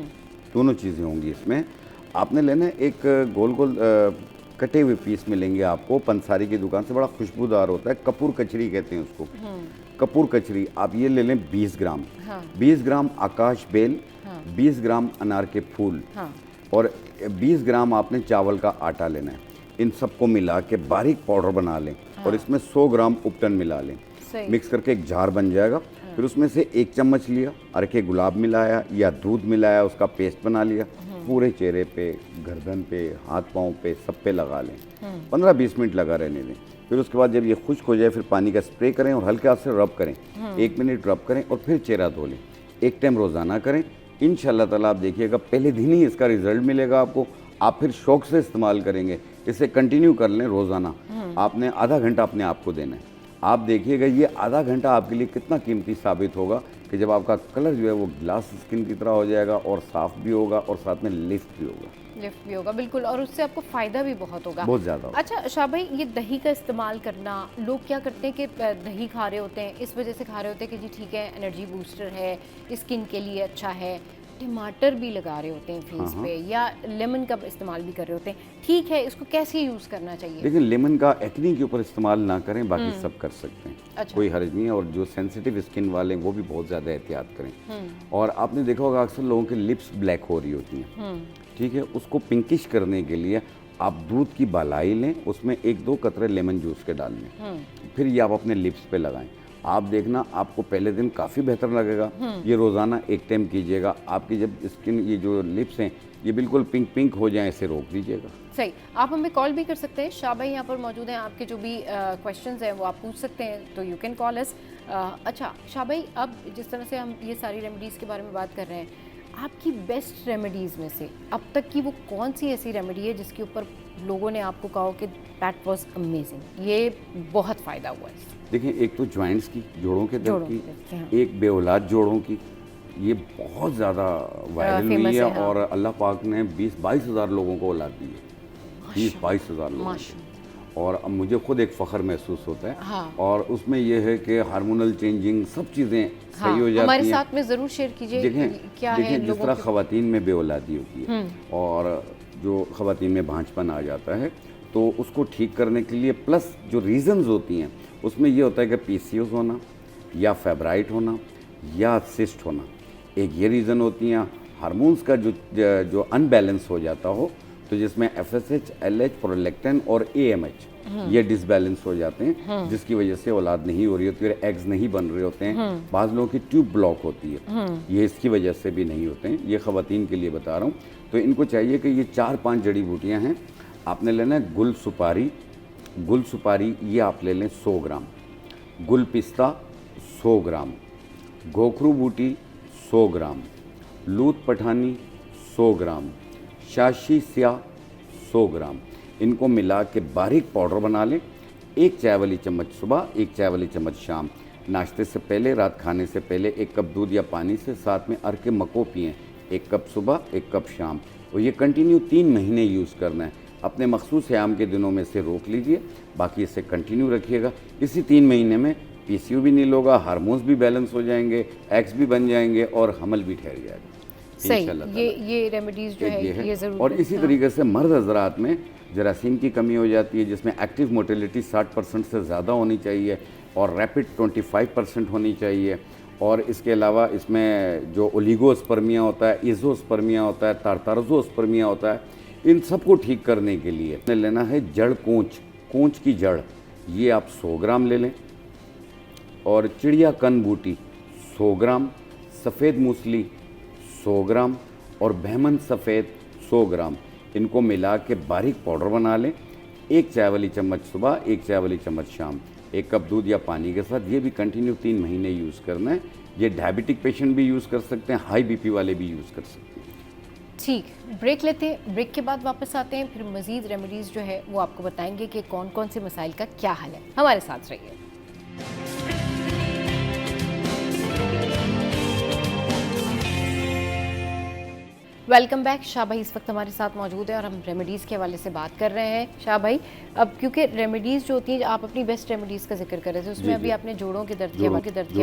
दोनों चीज़ें होंगी इसमें। आपने लेना है एक गोल गोल कटे हुए पीस मिलेंगे आपको पंसारी की दुकान से, बड़ा खुशबूदार होता है, कपूर कचरी कहते हैं उसको। कपूर कचरी आप ये ले लें 20 ग्राम। 20 ग्राम आकाश बेल, 20 ग्राम अनार के फूल, और 20 ग्राम आपने चावल का आटा लेना है। इन सबको मिला के बारीक पाउडर बना लें और इसमें 100 ग्राम उपटन मिला लें। मिक्स करके एक जार बन जाएगा। फिर उसमें से 1 चम्मच लिया, अरके गुलाब मिलाया या दूध मिलाया, उसका पेस्ट बना लिया, पूरे चेहरे पे, गर्दन पे, हाथ पाँव पे, सब पे लगा लें। 15-20 मिनट लगा रहने दें। फिर उसके बाद जब ये खुश्क हो जाए फिर पानी का स्प्रे करें और हल्के हाथ से रब करें। 1 मिनट रब करें और फिर चेहरा धो लें। 1 टाइम रोज़ाना करें, इंशाल्लाह ताला आप देखिएगा पहले दिन ही इसका रिजल्ट मिलेगा आपको। आप फिर शौक से इस्तेमाल करेंगे, इसे कंटिन्यू कर लें रोज़ाना। आपने आधा घंटा अपने आप को देना है। आप देखिएगा ये आधा घंटा आपके लिए कितना कीमती साबित होगा कि जब आपका कलर जो है वो ग्लास स्किन की तरह हो जाएगा और साफ़ भी होगा और साथ में लिफ्ट भी होगा। लिफ्ट भी होगा, बिल्कुल, और उससे आपको फ़ायदा भी बहुत होगा, बहुत ज़्यादा। अच्छा शाह भाई, ये दही का इस्तेमाल करना, लोग क्या करते हैं कि दही खा रहे होते हैं, इस वजह से खा रहे होते हैं कि जी ठीक है एनर्जी बूस्टर है, स्किन के लिए अच्छा है, टमाटर भी लगा रहे होते हैं फेस पे, या लेमन का इस्तेमाल भी कर रहे होते हैं, ठीक है, इसको कैसे यूज़ करना चाहिए? लेकिन लेमन का एक्नी के ऊपर इस्तेमाल ना करें, बाकी सब कर सकते हैं। अच्छा। कोई हर्ज नहीं है, और जो सेंसिटिव स्किन वाले हैं वो भी बहुत ज़्यादा एहतियात करें। और आपने देखा होगा अक्सर लोगों की लिप्स ब्लैक हो रही होती हैं, ठीक है, उसको पिंकिश करने के लिए आप दूध की बालाई लें, उसमें 1-2 कतरे लेमन जूस के डाल लें, फिर ये आप अपने लिप्स पे लगाएं। आप देखना आपको पहले दिन काफ़ी बेहतर लगेगा। ये रोज़ाना 1 टाइम कीजिएगा। आपकी जब स्किन, ये जो लिप्स हैं ये बिल्कुल पिंक पिंक हो जाए, इसे रोक दीजिएगा। सही, आप हमें कॉल भी कर सकते हैं, शाह भाई यहाँ पर मौजूद हैं, आपके जो भी क्वेश्चंस हैं वो आप पूछ सकते हैं, तो यू कैन कॉल अस। अच्छा शाह भाई, अब जिस तरह से हम ये सारी रेमेडीज़ के बारे में बात कर रहे हैं, आपकी बेस्ट रेमेडीज़ में से अब तक की वो कौन सी ऐसी रेमेडी है जिसके ऊपर लोगों ने आपको कहा कि दैट वाज अमेजिंग, ये बहुत फ़ायदा हुआ है? देखिए, एक तो जॉइंट्स की, जोड़ों के दर्द की, हाँ। एक बेऔलाद जोड़ों की, ये बहुत ज़्यादा वायरल हुई है, हाँ। और अल्लाह पाक ने 20-22 हज़ार लोगों को औलाद दी है, 20-22 हज़ार लोगों को। और अब मुझे खुद एक फ़ख्र महसूस होता है। हाँ। और उसमें यह है कि हार्मोनल चेंजिंग सब चीज़ें सही हो जाती हैं। हमारे साथ में ज़रूर शेयर कीजिए क्या है देखिए, जिस लोगों तरह की। ख़वातीन में बेऔलादी होती है और जो ख़वातीन में भांजपन आ जाता है, तो उसको ठीक करने के लिए प्लस जो रीज़न्स होती हैं उसमें ये होता है कि पीसीओएस होना, या फेब्राइट होना, या सिस्ट होना, एक ये रीज़न होती हैं। हार्मोन्स का जो अनबैलेंस हो जाता हो, तो जिसमें एफएसएच, एलएच, प्रोलैक्टिन और एएमएच ये डिसबैलेंस हो जाते हैं, जिसकी वजह से औलाद नहीं हो रही होती है, एग्स नहीं बन रहे होते हैं, बाज़ लोगों की ट्यूब ब्लॉक होती है, ये इसकी वजह से भी नहीं होते हैं। ये ख़वातीन के लिए बता रहा हूँ। तो इनको चाहिए कि ये 4-5 जड़ी बूटियाँ हैं, आपने लेना है गुल सुपारी। गुल सुपारी ये आप ले लें 100 ग्राम, गुल पिस्ता 100 ग्राम, गोखरू बूटी 100 ग्राम, लूत पठानी 100 ग्राम, शाशी स्याह 100 ग्राम। इनको मिला के बारीक पाउडर बना लें। 1 चाय वाली चम्मच सुबह, 1 चाय वाली चम्मच शाम। नाश्ते से पहले, रात खाने से पहले 1 कप दूध या पानी से साथ में अर्के मको पिएँ, 1 कप सुबह, 1 कप शाम। और ये कंटिन्यू 3 महीने यूज़ करना है। अपने मखसूस ह्याम के दिनों में से रोक लीजिए, बाकी इसे कंटिन्यू रखिएगा। इसी 3 महीने में पीसीओ भी नील होगा, हार्मोन्स भी बैलेंस हो जाएंगे, एग्स भी बन जाएंगे और हमल भी ठहर जाएगा। सही, ये रेमेडीज जो है ये ज़रूर। और इसी तरीके से मर्द हजरात में जरासीम की कमी हो जाती है, जिसमें एक्टिव मोटिलिटी 60% से ज़्यादा होनी चाहिए और रैपिड 25% होनी चाहिए। और इसके अलावा इसमें जो ओलिगोस्पर्मिया होता है, इज़ोस्पर्मिया होता है, टार्टारजोस्पर्मिया होता है, इन सबको ठीक करने के लिए लेना है जड़ कोंच की जड़, ये आप 100 ग्राम ले लें। और चिड़िया कन बूटी 100 ग्राम, सफ़ेद मूसली 100 ग्राम और बहमन सफ़ेद 100 ग्राम, इनको मिला के बारीक पाउडर बना लें। 1 चाय वाली चम्मच सुबह, 1 चाय वाली चम्मच शाम, 1 कप दूध या पानी के साथ। ये भी कंटिन्यू 3 महीने यूज़ करना है। ये डायबिटिक पेशेंट भी यूज़ कर सकते हैं, हाई बीपी वाले भी यूज़ कर सकते हैं। ठीक, ब्रेक लेते हैं, ब्रेक के बाद वापस आते हैं, फिर मज़ीद रेमेडीज़ जो है वो आपको बताएंगे कि कौन कौन से मसाइल का क्या हल है। हमारे साथ रहिए। Welcome back. शाह भाई इस वक्त हमारे साथ मौजूद है और हम रेमेडीज़ के हवाले से बात कर रहे हैं। शाह भाई, अब क्योंकि रेमेडीज़ जो होती हैं, आप अपनी बेस्ट रेमेडीज़ का जिक्र कर रहे थे, उसमें अभी आपने जोड़ों के दर्द के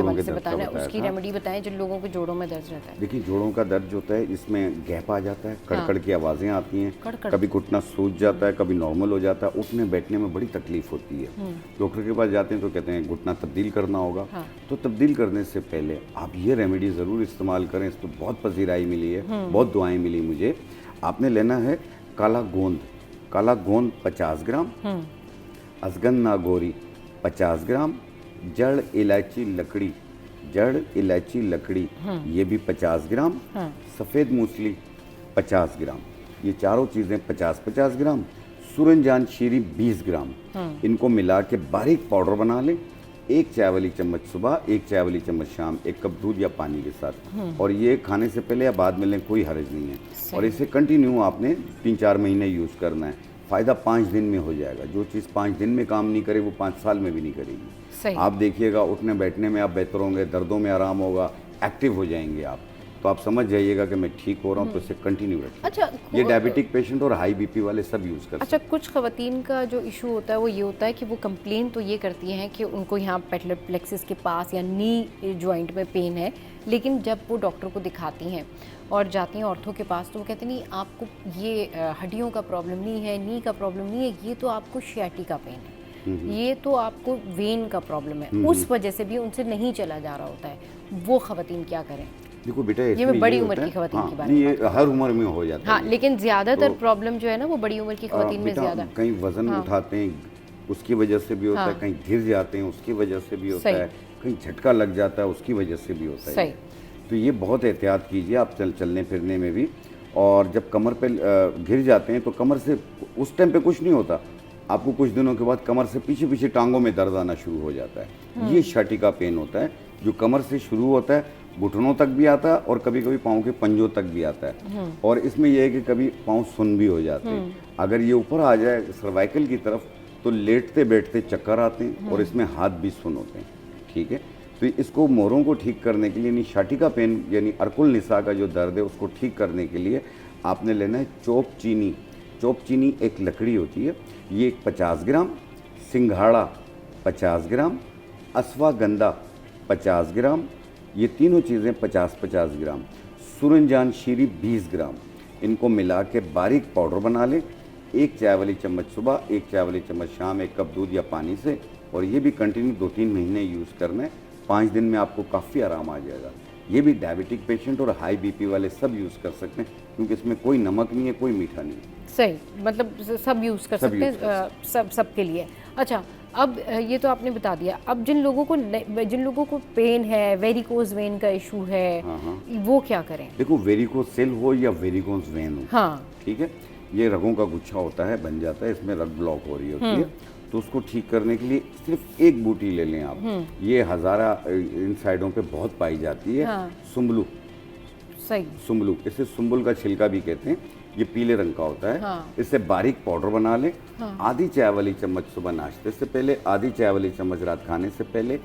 हवाले से बताना है, उसकी रेमेडी बताएं जिन लोगों के जोड़ों में दर्द रहता है। देखिए, जोड़ों का दर्द जो होता है, इसमें गैप आ जाता है, कड़कड़ की आवाज़ें आती हैं, कभी घुटना सूज जाता है, कभी नॉर्मल हो जाता है, उठने बैठने में बड़ी तकलीफ होती है। डॉक्टर के पास जाते हैं तो कहते हैं घुटना तब्दील करना होगा। तो तब्दील करने से पहले आप ये रेमेडी ज़रूर इस्तेमाल करें। इस पर बहुत पजीराई मिली है, बहुत दुआएं मिली मुझे। आपने लेना है काला गोंद 50 ग्राम, अजगन नागोरी 50 ग्राम, जड़ इलायची लकड़ी ये भी 50 ग्राम, सफ़ेद मूसली 50 ग्राम, ये चारों चीज़ें 50-50 ग्राम, सूरजजान शीरी 20 ग्राम, इनको मिला के बारीक पाउडर बना लें। 1 चाय वाली चम्मच सुबह, 1 चाय वाली चम्मच शाम, 1 कप दूध या पानी के साथ। और ये खाने से पहले या बाद में लें, कोई हर्ज नहीं है। और इसे कंटिन्यू आपने 3-4 महीने यूज़ करना है। फ़ायदा 5 दिन में हो जाएगा। जो चीज़ 5 दिन में काम नहीं करे वो 5 साल में भी नहीं करेगी। आप देखिएगा, उठने बैठने में आप बेहतर होंगे, दर्दों में आराम होगा, एक्टिव हो जाएंगे आप। तो आप समझ जाइएगा कि मैं ठीक हो रहा हूँ, तो इसे कंटिन्यू रखें। अच्छा, ये डायबिटिक पेशेंट और हाई बीपी वाले सब यूज़ कर सकते हैं। अच्छा, कुछ ख़वातीन का जो इशू होता है वो ये होता है कि वो कंप्लेन तो ये करती हैं कि उनको यहाँ पेटलर प्लेक्सिस के पास या नी जॉइंट में पेन है, लेकिन जब वो डॉक्टर को दिखाती हैं और जाती हैं ऑर्थो के पास, तो वो कहते नहीं आपको ये हड्डियों का प्रॉब्लम नहीं है, नी का प्रॉब्लम नहीं है, ये तो आपको शियाटिका पेन है, ये तो आपको वेन का प्रॉब्लम है, उस वजह से भी उनसे नहीं चला जा रहा होता है। वो ख़वातीन क्या करें? देखो बेटा, ये मैं बड़ी उम्र की ख़वातीन की बात कर रही हूँ। ये हर उम्र में हो जाता है। हाँ, लेकिन ज़्यादातर प्रॉब्लम जो है ना वो बड़ी उम्र की ख़वातीन में ज़्यादा। कहीं वज़न उठाते हैं उसकी वजह से भी होता है, कहीं गिर जाते हैं उसकी वजह से भी होता है, कहीं झटका लग जाता है उसकी वजह से भी होता है। तो ये बहुत एहतियात कीजिए आप चलने फिरने में भी। और जब कमर पे गिर जाते हैं तो कमर से उस टाइम पे कुछ नहीं होता, आपको कुछ दिनों के बाद कमर से पीछे पीछे टांगों में दर्द आना शुरू हो जाता है। ये शाटिका पेन होता है जो कमर से शुरू होता है, घुटनों तक भी आता है और कभी कभी पाँव के पंजों तक भी आता है। और इसमें यह है कि कभी पाँव सुन भी हो जाते हैं। अगर ये ऊपर आ जाए सर्वाइकल की तरफ तो लेटते बैठते चक्कर आते हैं और इसमें हाथ भी सुन होते हैं। ठीक है, तो इसको मोरों को ठीक करने के लिए, यानी शाटिका पेन यानी अर्कुल निसा का जो दर्द है उसको ठीक करने के लिए आपने लेना है चोप चीनी एक लकड़ी होती है, ये 50 ग्राम, सिंघाड़ा 50 ग्राम, अश्वगंधा 50 ग्राम, ये तीनों चीज़ें 50-50 ग्राम, सूरजजान शीरी 20 ग्राम, इनको मिला के बारीक पाउडर बना लें। 1 चाय वाली चम्मच सुबह, 1 चाय वाली चम्मच शाम, 1 कप दूध या पानी से। और ये भी कंटिन्यू 2-3 महीने यूज़ करना है। 5 दिन में आपको काफ़ी आराम आ जाएगा। ये भी डायबिटिक पेशेंट और हाई बीपी वाले सब यूज़ कर सकते हैं, क्योंकि इसमें कोई नमक नहीं है, कोई मीठा नहीं है। सही, मतलब सब यूज़ कर सकते हैं, सब के लिए। अच्छा, अब ये तो आपने बता दिया। अब जिन लोगों को पेन है, वेरिकोज वेन का इशू है, वो क्या करें? देखो, वेरिकोज सेल हो या वेरिकोज वेन हो, हाँ ठीक है, ये रगों का गुच्छा होता है, बन जाता है, इसमें रग ब्लॉक हो रही होती है। तो उसको ठीक करने के लिए सिर्फ एक बूटी ले लें आप। ये हज़ारा इन साइडों पे बहुत पाई जाती है। सुम्बलू, सही, सुम्बलू, इसे सुम्बुल का छिलका भी कहते हैं। ये पीले रंग का होता है। इससे बारीक पाउडर बना लें। आधी चाय वाली चम्मच सुबह नाश्ते से पहले, आधी चाय वाली चम्मच रात खाने से पहले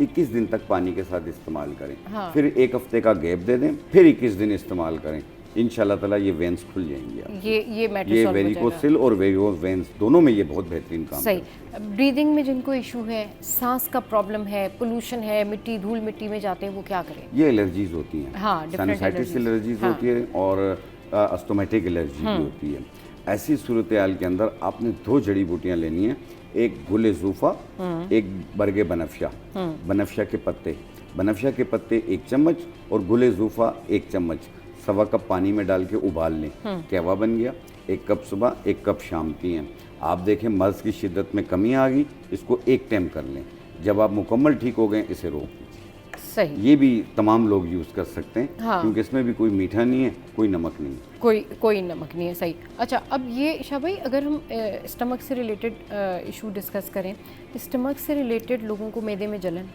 21 दिन तक पानी के साथ इस्तेमाल करें। फिर 1 हफ्ते का गैप दे दें, फिर 21 दिन इस्तेमाल करें। इंशाल्लाह ताला ये वेंस खुल जाएंगी आप। ये मैटर ये सॉल्व हो जाएगा। वेरिकोसिल और वेरिकोस वेंस दोनों में ये बहुत बेहतरीन काम सही। करता ब्रीदिंग में जिनको इशू है, सांस का प्रॉब्लम है, पोल्यूशन है, मिट्टी धूल मिट्टी में जाते हैं, वो क्या करें? है। ये एलर्जीज होती हैं, हाँ, different साइनसाइटिस allergies। एलर्जीज हाँ। होती है और अस्थमेटिक एलर्जी भी होती है। ऐसी सूरत हाल के अंदर आपने 2 जड़ी बूटियां लेनी है, एक गुल ज़ूफ़ा, एक बरगे बनफशा। बनफशा के पत्ते 1 चम्मच और गुल ज़ूफ़ा 1 चम्मच, 1.25 कप पानी में डाल के उबाल लें। कहवा बन गया। 1 कप सुबह 1 कप शाम पिएं। आप देखें मर्ज़ की शिद्दत में कमी आ गई, इसको 1 टाइम कर लें। जब आप मुकम्मल ठीक हो गए इसे रोक दीजिए। सही। ये भी तमाम लोग यूज़ कर सकते हैं। हाँ। क्योंकि इसमें भी कोई मीठा नहीं है, कोई नमक नहीं है। कोई नमक नहीं है। सही। अच्छा, अब ये शाह भाई, अगर हम स्टमक से रिलेटेड इशू डिस्कस करें, स्टमक से रिलेटेड लोगों को मैदे में जलन,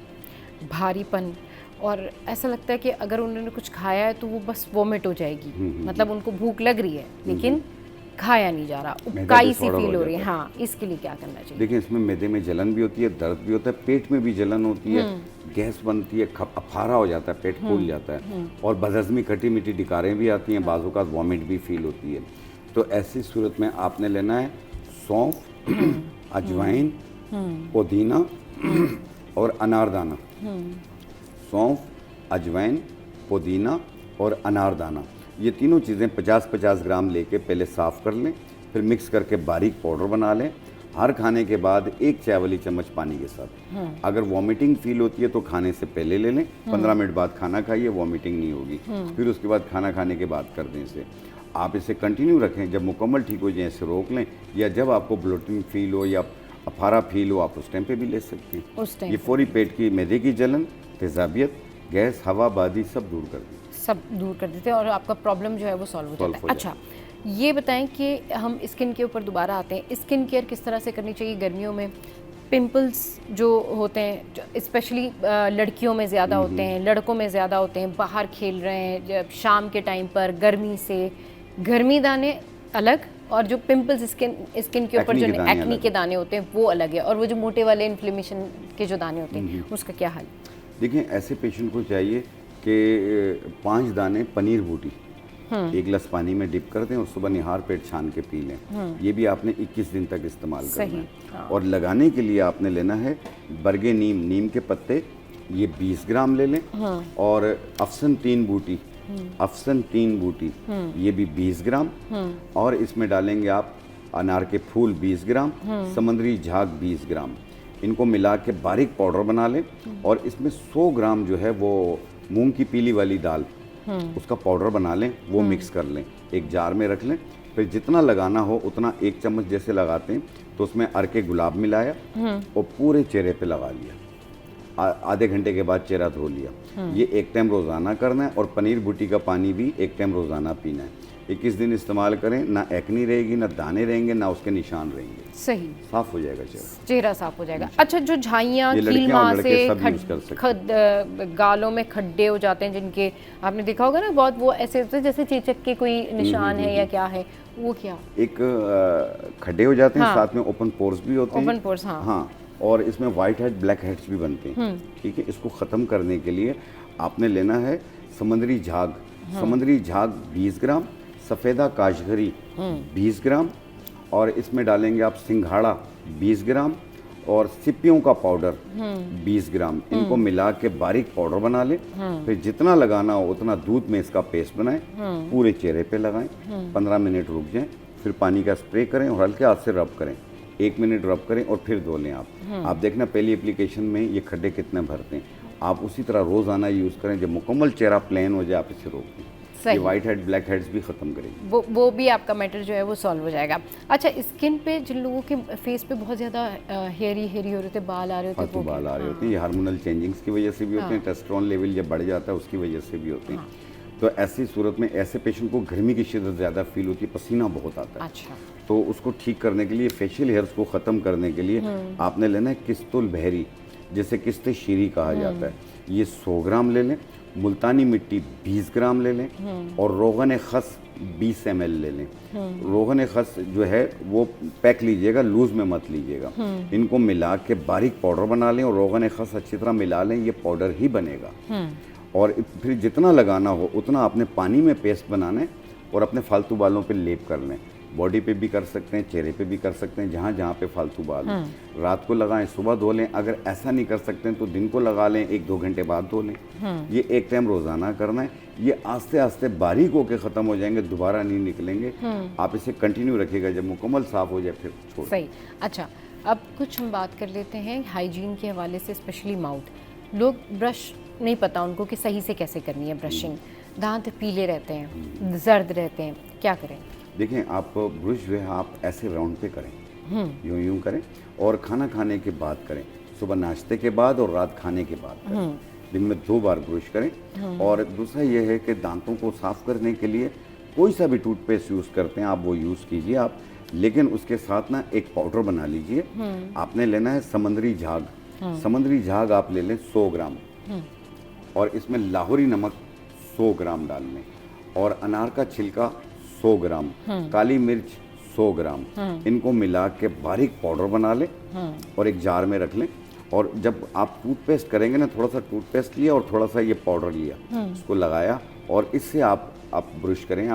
भारीपन, और ऐसा लगता है कि अगर उन्होंने कुछ खाया है तो वो बस वॉमिट हो जाएगी, मतलब उनको भूख लग रही है लेकिन खाया नहीं जा रहा, उबकाई सी फील हो रही है। हाँ, इसके लिए क्या करना चाहिए? देखिए, इसमें मैदे में जलन भी होती है, दर्द भी होता है, पेट में भी जलन होती है, गैस बनती है, अफारा हो जाता है, पेट फूल जाता है और बदहज़मी, खट्टी मीठी डिकारें भी आती हैं, बाज़ औक़ात वॉमिट भी फील होती है। तो ऐसी सूरत में आपने लेना है सौंफ, अजवाइन, पुदीना और अनारदाना। सौंफ, अजवाइन, पुदीना और अनारदाना, ये तीनों चीज़ें 50-50 ग्राम लेके पहले साफ़ कर लें, फिर मिक्स करके बारीक पाउडर बना लें। हर खाने के बाद 1 चाय वाली चम्मच पानी के साथ। अगर वॉमिटिंग फील होती है तो खाने से पहले ले लें, 15 मिनट बाद खाना खाइए, वॉमिटिंग नहीं होगी। फिर उसके बाद खाना खाने के बाद कर दें इसे। आप इसे कंटिन्यू रखें, जब मुकम्मल ठीक हो जाए इसे रोक लें, या जब आपको ब्लोटिंग फील हो या अफारा फील हो आप उस टाइम पे भी ले सकते हैं। उस टाइम ये फौरी पेट की मैदे की जलन, तेज़ाबियत, गैस, हवाबादी सब दूर कर दें। सब दूर कर देते हैं और आपका प्रॉब्लम जो है वो सॉल्व हो जाता है। अच्छा, ये बताएं कि हम स्किन के ऊपर दोबारा आते हैं, स्किन केयर किस तरह से करनी चाहिए गर्मियों में? पिंपल्स जो होते हैं स्पेशली लड़कियों में ज़्यादा होते हैं, लड़कों में ज़्यादा होते हैं, बाहर खेल रहे हैं जब शाम के टाइम पर गर्मी से, गर्मी दाने अलग और जो पिंपल्स स्किन के ऊपर जो एक्नी के दाने होते हैं वो अलग है, और वो जो मोटे वाले इन्फ्लेमेशन के जो दाने होते हैं उसका क्या हल? देखिए, ऐसे पेशेंट को चाहिए कि 5 दाने पनीर बूटी 1 गिलास पानी में डिप कर दें और सुबह निहार पेट छान के पी लें। ये भी आपने 21 दिन तक इस्तेमाल करना है। हाँ। और लगाने के लिए आपने लेना है बरगे नीम के पत्ते, ये 20 ग्राम ले लें। और अफसन 3 बूटी ये भी 20 ग्राम। और इसमें डालेंगे आप अनार के फूल 20 ग्राम, समंदरी झाग 20 ग्राम। इनको मिला के बारीक पाउडर बना लें और इसमें 100 ग्राम जो है वो मूंग की पीली वाली दाल, उसका पाउडर बना लें, वो मिक्स कर लें, एक जार में रख लें। फिर जितना लगाना हो उतना 1 चम्मच जैसे लगाते हैं तो उसमें अरके गुलाब मिलाया और पूरे चेहरे पे लगा लिया। आधे घंटे के बाद चेहरा धो लिया। ये 1 टाइम रोज़ाना करना है और पनीर बूटी का पानी भी 1 टाइम रोज़ाना पीना है। 21 दिन इस्तेमाल करें, ना एक्नी रहेगी, ना दाने रहेंगे, ना उसके निशान रहेंगे। सही, साफ हो जाएगा चेहरा साफ हो जाएगा। अच्छा, जो झाइयाँ कीलमा से गालों में खड्डे हो जाते हैं जिनके आपने देखा होगा ना, बहुत वो ऐसे होते हैं जैसे चेचक के कोई निशान है या क्या है, वो क्या? एक खड्डे हो जाते हैं, हाँ। साथ में ओपन पोर्स भी होते हैं। ओपन पोर्स, हाँ। और इसमें वाइट हेड ब्लैक हेड्स भी बनते हैं। ठीक है, इसको ख़त्म करने के लिए आपने लेना है समंदरी झाग 20 ग्राम, सफ़ेदा काशगरी 20 ग्राम, और इसमें डालेंगे आप सिंघाड़ा 20 ग्राम और सिपियों का पाउडर 20 ग्राम। इनको मिला के बारीक पाउडर बना लें। फिर जितना लगाना हो उतना दूध में इसका पेस्ट बनाएं, पूरे चेहरे पे लगाएं, 15 मिनट रुक जाएं, फिर पानी का स्प्रे करें और हल्के हाथ से रब करें, 1 मिनट रब करें और फिर धो लें। आप देखना पहली एप्लीकेशन में ये खड्डे कितने भरते हैं। आप उसी तरह रोज़ाना यूज़ करें, जब मुकम्मल चेहरा प्लेन हो जाए आप इसे रोक दें। ये वाइट हेड ब्लैक हेड्स भी ख़त्म करेगी, वो भी आपका मैटर जो है वो सॉल्व हो जाएगा। अच्छा, स्किन पे जिन लोगों के फेस पे बहुत ज़्यादा हेयरी हो रहे थे, बाल आ रहे होते हैं, बाल आ रहे होते हैं, ये हार्मोनल चेंजिंग्स की वजह से भी होते हैं, टेस्टोस्टेरोन लेवल जब बढ़ जाता है उसकी वजह से भी होते हैं। तो ऐसी सूरत में ऐसे पेशेंट को गर्मी की शिद्दत ज़्यादा फील होती है, पसीना बहुत आता है। अच्छा, तो उसको ठीक करने के लिए, फेशियल हेयर्स को ख़त्म करने के लिए आपने लेना है किस्तुल बहरी, जिसे किस्ते शीरी कहा जाता है। ये 100 ग्राम ले लें, मुल्तानी मिट्टी 20 ग्राम ले लें और रोगन खस 20 ml ले लें। रोगन खस जो है वो पैक लीजिएगा, लूज़ में मत लीजिएगा। इनको मिला के बारीक पाउडर बना लें और रोगन खस अच्छी तरह मिला लें, ये पाउडर ही बनेगा। और फिर जितना लगाना हो उतना आपने पानी में पेस्ट बनाना है और अपने फालतू बालों पे लेप कर लें। बॉडी पे भी कर सकते हैं, चेहरे पे भी कर सकते हैं, जहाँ जहाँ पे फालतू बाल हैं। रात को लगाएं, सुबह धो लें। अगर ऐसा नहीं कर सकते हैं तो दिन को लगा लें, 1-2 घंटे बाद धो लें। ये एक टाइम रोज़ाना करना है। ये आस्ते आस्ते बारीक होकर ख़त्म हो जाएंगे, दोबारा नहीं निकलेंगे। आप इसे कंटिन्यू रखिएगा, जब मुकम्मल साफ़ हो जाए फिर छोड़। सही। अच्छा, अब कुछ हम बात कर लेते हैं हाइजीन के हवाले से, स्पेशली माउथ। लोग ब्रश नहीं पता उनको कि सही से कैसे करनी है ब्रशिंग, दांत पीले रहते हैं, जर्द रहते हैं, क्या करें? देखें, आप ब्रश जो है आप ऐसे राउंड पे करें, यूं करें, और खाना खाने के बाद करें। सुबह नाश्ते के बाद और रात खाने के बाद करें। दिन में 2 बार ब्रश करें। और दूसरा ये है कि दांतों को साफ़ करने के लिए कोई सा भी टूथपेस्ट यूज़ करते हैं आप, वो यूज़ कीजिए आप, लेकिन उसके साथ ना एक पाउडर बना लीजिए। आपने लेना है समंदरी झाग। समंदरी झाग आप ले लें 100 ग्राम, और इसमें लाहौरी नमक 100 ग्राम डाल लें, और अनार का छिलका 100 ग्राम, काली मिर्च 100 ग्राम, इनको मिला के बारीक पाउडर बना लें और एक जार में रख लें। और जब आप टूथपेस्ट करेंगे ना, थोड़ा सा टूथपेस्ट लिया और थोड़ा सा ये पाउडर लिया, उसको लगाया, और इससे आप ब्रश करें।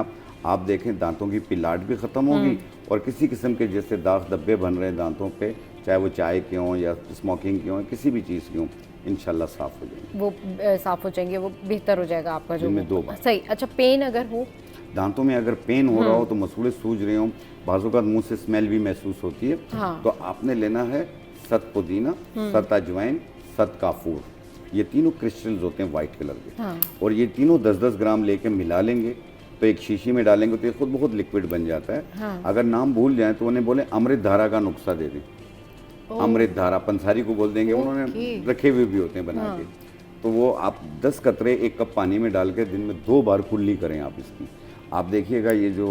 आप देखें दांतों की पिलाट भी ख़त्म होगी, और किसी किस्म के जैसे दाग धब्बे बन रहे हैं दांतों पे, चाहे वो चाय के हों या स्मोकिंग के हों, किसी भी चीज़ के हों, इंशाल्लाह साफ़ हो जाएंगे। वो साफ़ हो जाएंगे, वो बेहतर हो जाएगा आपका जो। दिन में 2 बार। सही। अच्छा, पेन अगर हो दांतों में, अगर पेन हो रहा हो तो मसूड़े सूज रहे हो, बाजू का मुंह से स्मेल भी महसूस होती है, तो आपने लेना है 7 पुदीना, 7 अजवाइन, 7 काफूर। ये तीनों क्रिस्टल्स होते हैं वाइट कलर के, और ये तीनों 10-10 ग्राम लेके मिला लेंगे, तो एक शीशी में डालेंगे तो ये खुद बहुत लिक्विड बन जाता है। अगर नाम भूल जाए तो उन्हें बोले अमृत धारा का नुस्खा दे दें। अमृत धारा पंसारी को बोल देंगे, उन्होंने रखे हुए भी होते हैं बना के। तो वो आप 10 कतरे 1 कप पानी में डाल के दिन में 2 बार कुल्ली करें आप इसकी। आप देखिएगा ये जो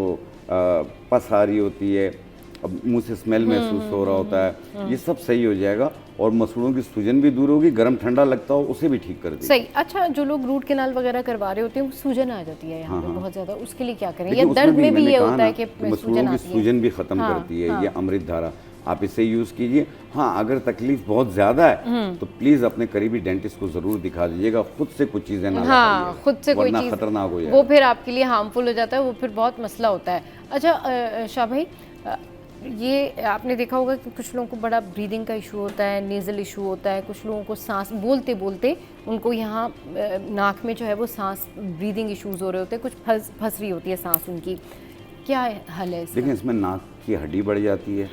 पस आ रही होती है, अब मुंह से स्मेल महसूस हो रहा होता है, ये सब सही हो जाएगा, और मसूड़ों की सूजन भी दूर होगी। गर्म ठंडा लगता हो उसे भी ठीक कर देगी। सही। अच्छा, जो लोग रूट कैनाल वगैरह करवा रहे होते हैं, वो सूजन आ जाती है यहाँ पे बहुत ज़्यादा, उसके लिए क्या करें? या दर्द में भी ये होता है कि मसूड़ों की सूजन भी ख़त्म करती है ये अमृत धारा, आप इसे यूज़ कीजिए। हाँ, अगर तकलीफ बहुत ज़्यादा है तो प्लीज़ अपने करीबी डेंटिस्ट को ज़रूर दिखा दीजिएगा, खुद से कुछ चीज़ें ना लगाइए, खुद से कोई चीज़ खतरनाक हो जाएगा, वो फिर आपके लिए हार्मफुल हो जाता है, वो फिर बहुत मसला होता है। अच्छा शाह भाई, ये आपने देखा होगा कि कुछ लोगों को बड़ा ब्रीदिंग का इशू होता है, नेज़ल इशू होता है, कुछ लोगों को सांस बोलते बोलते उनको यहाँ नाक में जो है वो सांस ब्रीदिंग इश्यूज हो रहे होते हैं, कुछ फंस रही होती है सांस उनकी, क्या हल है इसका? देखिए, इसमें नाक की हड्डी बढ़ जाती है,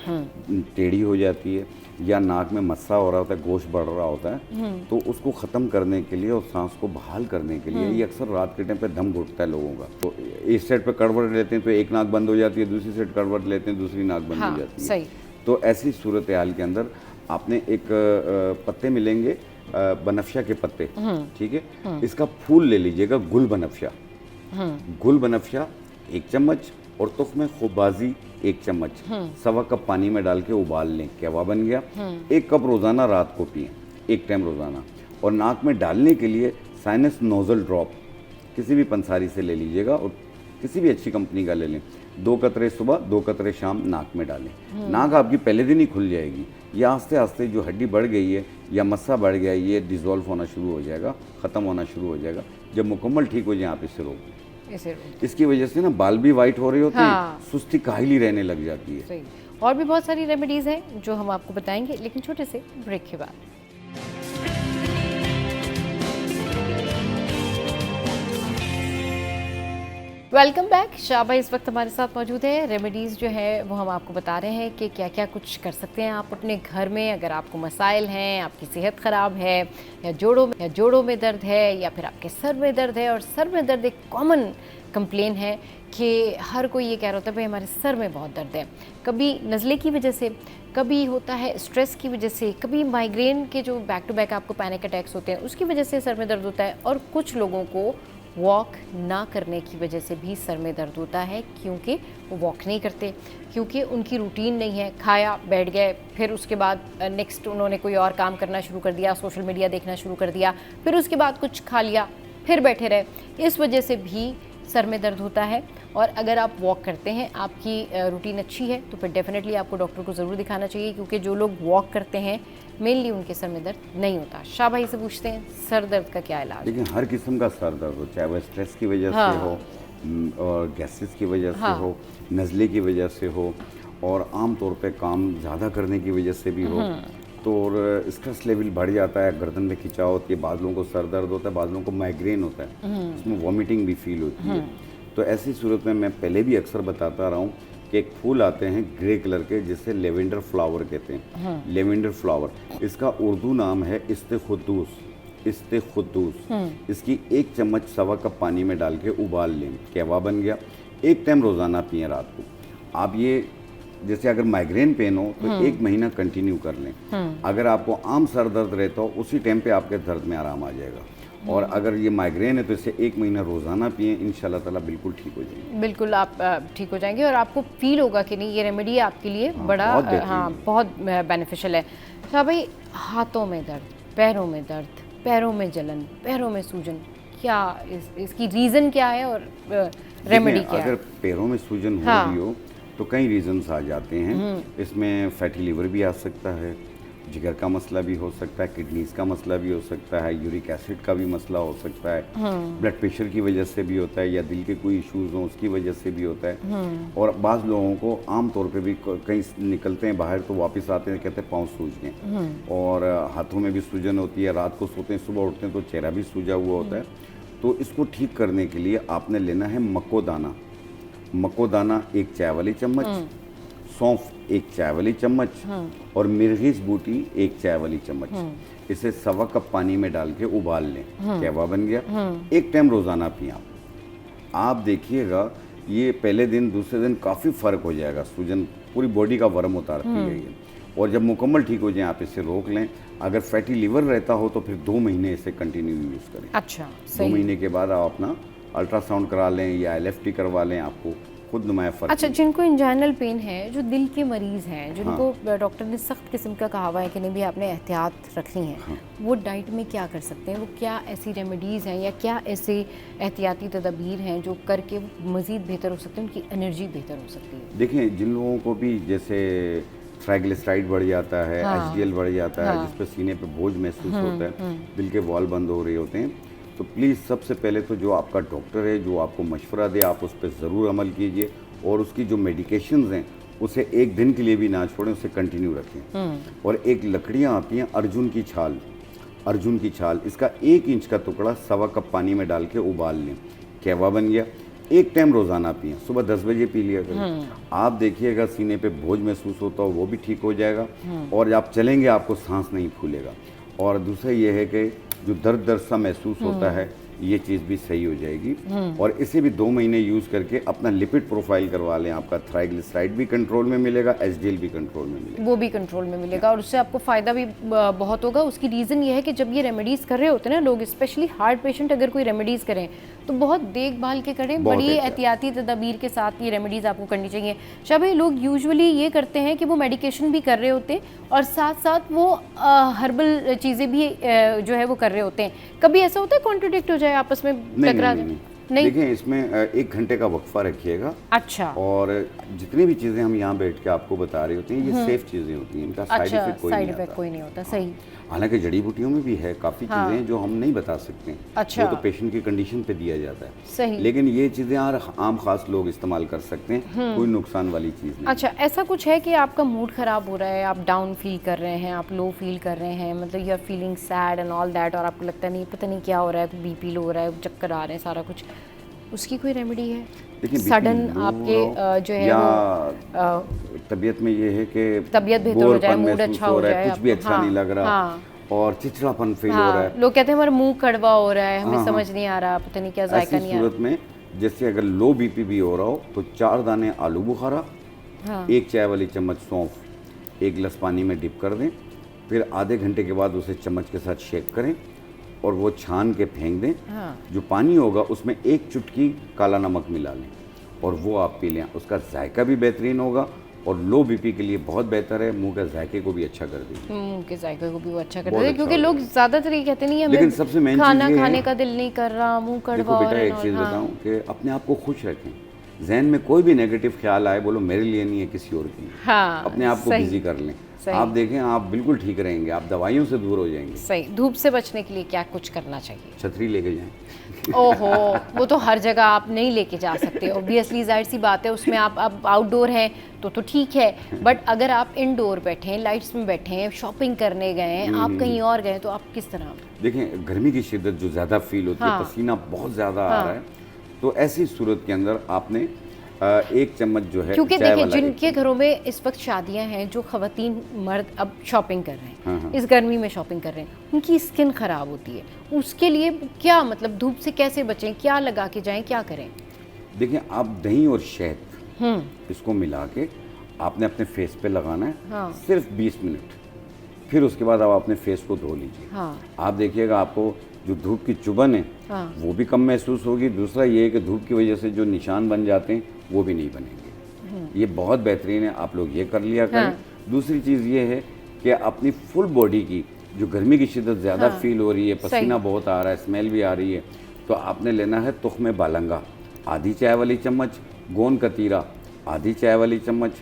टेढ़ी हो जाती है, या नाक में मस्सा हो रहा होता है, गोश्त बढ़ रहा होता है, तो उसको ख़त्म करने के लिए और सांस को बहाल करने के लिए, ये अक्सर रात के टाइम पे दम घुटता है लोगों का। तो इस साइड पे करवट लेते हैं तो एक नाक बंद हो जाती है, दूसरी साइड करवट लेते हैं दूसरी नाक बंद हो जाती है। सही। तो ऐसी सूरत हाल के अंदर आपने एक पत्ते मिलेंगे, बनफ्शा के पत्ते, ठीक है, इसका फूल ले लीजिएगा, गुल बनफ्शा। गुल बनफ्शा 1 चम्मच, और तुख्म खुबाजी 1 चम्मच, 1.25 कप पानी में डाल के उबाल लें, कहवा बन गया। 1 कप रोज़ाना रात को पिएं, 1 टाइम रोज़ाना। और नाक में डालने के लिए साइनस नोज़ल ड्रॉप किसी भी पंसारी से ले लीजिएगा, और किसी भी अच्छी कंपनी का ले लें। 2 कतरे सुबह, 2 कतरे शाम नाक में डालें। नाक आपकी पहले दिन ही खुल जाएगी। या आस्ते आस्ते जो हड्डी बढ़ गई है या मस्सा बढ़ गया है, ये डिज़ोल्व होना शुरू हो जाएगा, ख़त्म होना शुरू हो जाएगा। जब मुकम्मल ठीक हो जाए आप इसे रोक दें। इसकी वजह से ना बाल भी वाइट हो रहे होते हैं, सुस्ती काहिली रहने लग जाती है। सही। और भी बहुत सारी रेमेडीज़ हैं जो हम आपको बताएंगे, लेकिन छोटे से ब्रेक के बाद। Welcome back. शाबा इस वक्त हमारे साथ मौजूद है। रेमेडीज़ जो है वो हम आपको बता रहे हैं कि क्या क्या कुछ कर सकते हैं आप अपने घर में, अगर आपको मसाइल हैं, आपकी सेहत ख़राब है, या जोड़ों में दर्द है, या फिर आपके सर में दर्द है। और सर में दर्द एक कॉमन कंप्लेन है कि हर कोई ये कह रहा होता है भाई हमारे सर में बहुत दर्द है। कभी नज़ले की वजह से, कभी होता है स्ट्रेस की वजह से, कभी माइग्रेन के जो बैक टू बैक आपको पैनिक अटैक्स होते हैं उसकी वजह से सर में दर्द होता है। और कुछ लोगों को वॉक ना करने की वजह से भी सर में दर्द होता है, क्योंकि वो वॉक नहीं करते, क्योंकि उनकी रूटीन नहीं है। खाया, बैठ गए, फिर उसके बाद नेक्स्ट उन्होंने कोई और काम करना शुरू कर दिया, सोशल मीडिया देखना शुरू कर दिया, फिर उसके बाद कुछ खा लिया, फिर बैठे रहे। इस वजह से भी सर में दर्द होता है। और अगर आप वॉक करते हैं, आपकी रूटीन अच्छी है, तो फिर डेफिनेटली आपको डॉक्टर को ज़रूर दिखाना चाहिए, क्योंकि जो लोग वॉक करते हैं मेनली उनके सर में दर्द नहीं होता। शाह भाई से पूछते हैं सर दर्द का क्या इलाज? लेकिन हर किस्म का सर दर्द हो, चाहे वह स्ट्रेस की वजह से हो, और गैसेस की वजह से हो, नज़ले की वजह से हो, और आम तौर पे काम ज़्यादा करने की वजह से भी हो, तो और स्ट्रेस लेवल बढ़ जाता है, गर्दन में खिंचाव होती है, बाद लोगों को सर दर्द होता है, बाद लोगों को माइग्रेन होता है, उसमें वॉमिटिंग भी फील होती है। तो ऐसी सूरत में मैं पहले भी अक्सर बताता रहा हूँ कि एक फूल आते हैं ग्रे कलर के जिसे लेवेंडर फ्लावर कहते हैं। लेवेंडर फ्लावर, इसका उर्दू नाम है इस्तेखुद्दूस। इसकी 1 चम्मच सवा कप पानी में डाल के उबाल लें, कहवा बन गया। 1 टाइम रोज़ाना पिए रात को। आप ये जैसे अगर माइग्रेन पेन हो तो 1 महीना कंटिन्यू कर लें। अगर आपको आम सर दर्द रहता हो उसी टाइम पे आपके दर्द में आराम आ जाएगा। और अगर ये माइग्रेन है तो इसे 1 महीना रोज़ाना पिए, इंशाल्लाह ताला बिल्कुल ठीक हो जाएंगे। बिल्कुल आप ठीक हो जाएंगे और आपको फील होगा कि नहीं ये रेमेडी आपके लिए बड़ा बहुत बेनिफिशियल है। अच्छा भाई, हाथों में दर्द, पैरों में दर्द, पैरों में जलन, पैरों में सूजन, क्या इसकी रीज़न क्या है और रेमेडी क्या है? अगर पैरों में सूजन हो रही हो तो कई रीजंस आ जाते हैं। इसमें फैटी लिवर भी आ सकता है, जिगर का मसला भी हो सकता है, किडनीज का मसला भी हो सकता है, यूरिक एसिड का भी मसला हो सकता है, ब्लड प्रेशर की वजह से भी होता है, या दिल के कोई इश्यूज हों उसकी वजह से भी होता है। और बाज़ लोगों को आम तौर पे भी कहीं निकलते हैं बाहर तो वापस आते हैं कहते हैं पाँव सूज गए, और हाथों में भी सूजन होती है, रात को सोते हैं सुबह उठते हैं तो चेहरा भी सूजा हुआ होता है। तो इसको ठीक करने के लिए आपने लेना है मकोदाना। 1 चाय वाली चम्मच, सौंफ 1 चाय वाली चम्मच, और मिर्गीस बूटी 1 चाय वाली चम्मच। इसे सवा कप पानी में डाल के उबाल लें, कहवा बन गया। 1 टाइम रोज़ाना पिए आप देखिएगा ये पहले दिन दूसरे दिन काफ़ी फ़र्क हो जाएगा, सूजन पूरी बॉडी का वर्म उतारती है ये। और जब मुकम्मल ठीक हो जाए आप इसे रोक लें। अगर फैटी लिवर रहता हो तो फिर 2 महीने इसे कंटिन्यू यूज़ करें। अच्छा, सही। 2 महीने के बाद आप अपना अल्ट्रासाउंड करा लें या LFT करवा लें, आपको खुद नुमाया फ़र्क। अच्छा, जिनको इंजाइनल पेन है, जो दिल के मरीज़ हैं, जिनको डॉक्टर ने सख्त किस्म का कहा हुआ है कि नहीं भी आपने एहतियात रखनी है, वो डाइट में क्या कर सकते हैं? वो क्या ऐसी रेमेडीज़ हैं या क्या ऐसे एहतियाती तदाबीर हैं जो करके मज़ीद बेहतर हो सकते हैं, उनकी एनर्जी बेहतर हो सकती है? देखिए, जिन लोगों को भी जैसे ट्राइग्लिसराइड बढ़ जाता है, HDL बढ़ जाता है, जिस पर सीने पे बोझ महसूस होता है, दिल के वॉल बंद हो रहे होते हैं, तो प्लीज़ सबसे पहले तो जो आपका डॉक्टर है जो आपको मशवरा दे आप उस पर ज़रूर अमल कीजिए, और उसकी जो मेडिकेशंस हैं उसे 1 दिन के लिए भी ना छोड़ें, उसे कंटिन्यू रखें। और एक लकड़ियाँ आती हैं अर्जुन की छाल, इसका 1 इंच का टुकड़ा सवा कप पानी में डाल के उबाल लें, कहवा बन गया। 1 टाइम रोज़ाना पिए, सुबह 10 बजे पी लिया करें। आप देखिएगा सीने पे बोझ महसूस होता हो वो भी ठीक हो जाएगा, और आप चलेंगे आपको सांस नहीं फूलेगा। और दूसरा ये है कि जो दर्द सा महसूस होता है ये चीज़ भी सही हो जाएगी। और इसे भी 2 महीने यूज़ करके अपना लिपिड प्रोफाइल करवा लें, आपका ट्राइग्लिसराइड भी कंट्रोल में मिलेगा, HDL भी कंट्रोल में मिलेगा, वो भी कंट्रोल में मिलेगा, और उससे आपको फ़ायदा भी बहुत होगा। उसकी रीज़न ये है कि जब ये रेमेडीज़ कर रहे होते हैं ना लोग, स्पेशली हार्ट पेशेंट अगर कोई रेमेडीज़ करें तो बहुत देखभाल के करें, बड़ी एहतियाती तदाबीर के साथ ये रेमेडीज़ आपको करनी चाहिए। शायद लोग यूजुअली ये करते हैं कि वो मेडिकेशन भी कर रहे होते हैं और साथ साथ वो हर्बल चीज़ें भी जो है वो कर रहे होते हैं। कभी ऐसा होता है कॉन्ट्रडिक्ट हो जाए आपस में टकरा? नहीं। देखिए, इसमें 1 घंटे का वक्फा रखिएगा। अच्छा। और जितनी भी चीज़ें हम यहाँ बैठ के आपको बता रहे होते हैं ये सेफ चीज़ें होती हैं, इनका साइड इफेक्ट कोई नहीं होता। सही। हालांकि जड़ी बूटियों में भी है काफ़ी चीज़ें जो हम नहीं बता सकते। अच्छा। वो तो पेशेंट की कंडीशन पे दिया जाता है। सही। लेकिन ये चीज़ें आम खास लोग इस्तेमाल कर सकते हैं, कोई नुकसान वाली चीज़ नहीं। अच्छा, ऐसा कुछ है कि आपका मूड ख़राब हो रहा है, आप डाउन फील कर रहे हैं, आप लो फील कर रहे हैं, मतलब you are feeling sad and all that, और आपको लगता नहीं पता नहीं क्या हो रहा है, BP लो हो रहा है, चक्कर आ रहे हैं, सारा कुछ, उसकी कोई रेमेडी है? देखिए, सडन आपके जो है या तबीयत में ये है कि तबीयत बेहतर हो जाए, मूड अच्छा हो जाए, कुछ भी अच्छा नहीं लग रहा, और चिड़चिड़ापन फील हो रहा है, लोग कहते हैं हमारा मुंह कड़वा हो रहा है, हमें समझ नहीं आ रहा, पता नहीं क्या जायका नहीं आ रहा। सूरत में जैसे अगर लो BP भी हो रहा हो तो 4 दाने आलू बुखारा, 1 चाय वाली चम्मच सौंफ 1 गिलास पानी में डिप कर दें, फिर आधे घंटे के बाद उसे चम्मच के साथ शेक करें और वो छान के फेंक दें। जो पानी होगा उसमें 1 चुटकी काला नमक मिला लें और वो आप पी लें, उसका जायका भी बेहतरीन होगा और लो BP के लिए बहुत बेहतर है, मुंह के जायके को भी अच्छा कर देगी। मुंह के जायके को भी वो अच्छा कर देगी, क्योंकि लोग ज़्यादातर ये कहते नहीं है लेकिन सबसे मेन खाना खाने का दिल नहीं कर रहा, मुंह कड़वा हो रहा है। एक चीज़ बताऊं कि अपने आप को खुश रखें, जहन में कोई भी नेगेटिव ख्याल आए बोलो मेरे लिए नहीं है किसी और के लिए, अपने आप को बिजी कर लें। सही। आप देखें, आप बिल्कुल ठीक रहेंगे, आप दवाइयों से दूर हो जाएंगे। सही। धूप से बचने के लिए क्या कुछ करना चाहिए? छतरी लेके जाएं। ओहो, वो तो हर जगह आप नहीं लेके जा सकते, ऑब्वियसली जाहिर सी बात है, उसमें आप आउटडोर हैं तो ठीक है, बट अगर आप इनडोर बैठे हैं, लाइट्स में बैठे हैं, शॉपिंग करने गए हैं, आप कहीं और गए तो आप किस तरह? देखें, गर्मी की शिद्दत जो ज़्यादा फील होती है, पसीना बहुत ज़्यादा आ रहा है, तो ऐसी सूरत के अंदर आपने एक चम्मच जो है क्योंकि चाय देखिए वाला जिनके घरों में इस वक्त शादियां हैं, जो खवातीन मर्द अब शॉपिंग कर रहे हैं, हाँ। इस गर्मी में शॉपिंग कर रहे हैं, उनकी स्किन ख़राब होती है, उसके लिए क्या मतलब धूप से कैसे बचें, क्या लगा के जाएं, क्या करें? देखिए, आप दही और शहद इसको मिला के आपने अपने फेस पे लगाना है, हाँ। सिर्फ 20 मिनट, फिर उसके बाद आप अपने फेस को धो लीजिए। हाँ। आप देखिएगा आपको जो धूप की चुभन है हाँ। वो भी कम महसूस होगी। दूसरा ये है कि धूप की वजह से जो निशान बन जाते हैं वो भी नहीं बनेंगे। ये बहुत बेहतरीन है, आप लोग ये कर लिया करें। हाँ। दूसरी चीज़ ये है कि अपनी फुल बॉडी की जो गर्मी की शिद्दत ज़्यादा फील हो रही है, पसीना बहुत आ रहा है, स्मेल भी आ रही है, तो आपने लेना है तुख्म बालंगा आधी चाय वाली चम्मच, गोंद कतीरा आधी चाय वाली चम्मच,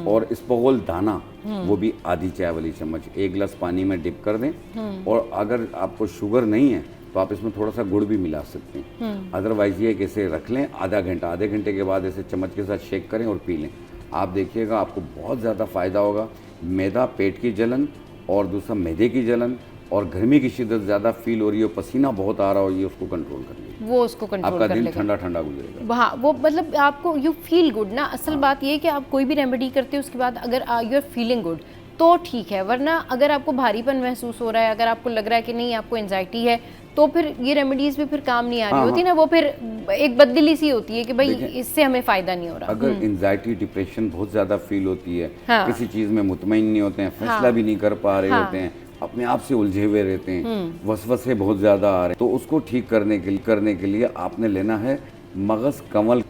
और इसबगोल दाना वो भी आधी चाय वाली चम्मच, 1 गिलास पानी में डिप कर दें। और अगर आपको शुगर नहीं है तो आप इसमें थोड़ा सा गुड़ भी मिला सकते हैं। अदरवाइज ये कि इसे रख लें आधे घंटे के बाद इसे चम्मच के साथ शेक करें और पी लें। आप देखिएगा आपको बहुत ज़्यादा फ़ायदा होगा। मैदा, पेट की जलन, और दूसरा मैदे की जलन, और गर्मी की शिद्दत ज़्यादा फील हो रही हो, पसीना बहुत आ रहा हो, ये उसको कंट्रोल कर लीजिए, वो उसको कंट्रोल आपका कर दिन लेगा। ठंडा ठंडा गुजरेगा। हाँ, वो मतलब आपको यू फील गुड ना। असल बात ये है कि आप कोई भी रेमेडी करते हो उसके बाद अगर यू आर फीलिंग गुड तो ठीक है, वरना अगर आपको भारीपन महसूस हो रहा है, अगर आपको लग रहा है कि नहीं आपको एंजाइटी है, तो फिर ये रेमेडीज भी फिर काम नहीं आ रही होती ना, वो फिर एक बददिली सी होती है कि भाई इससे हमें फ़ायदा नहीं हो रहा। अगर एंजाइटी, डिप्रेशन बहुत ज़्यादा फील होती है, हाँ। किसी चीज़ में मुतमईन नहीं होते हैं, फैसला भी नहीं कर पा रहे होते हैं, अपने आप से उलझे हुए रहते हैं, वसवसे बहुत ज़्यादा आ रहे हैं, तो उसको ठीक करने के लिए आपने लेना है मगज़ कमल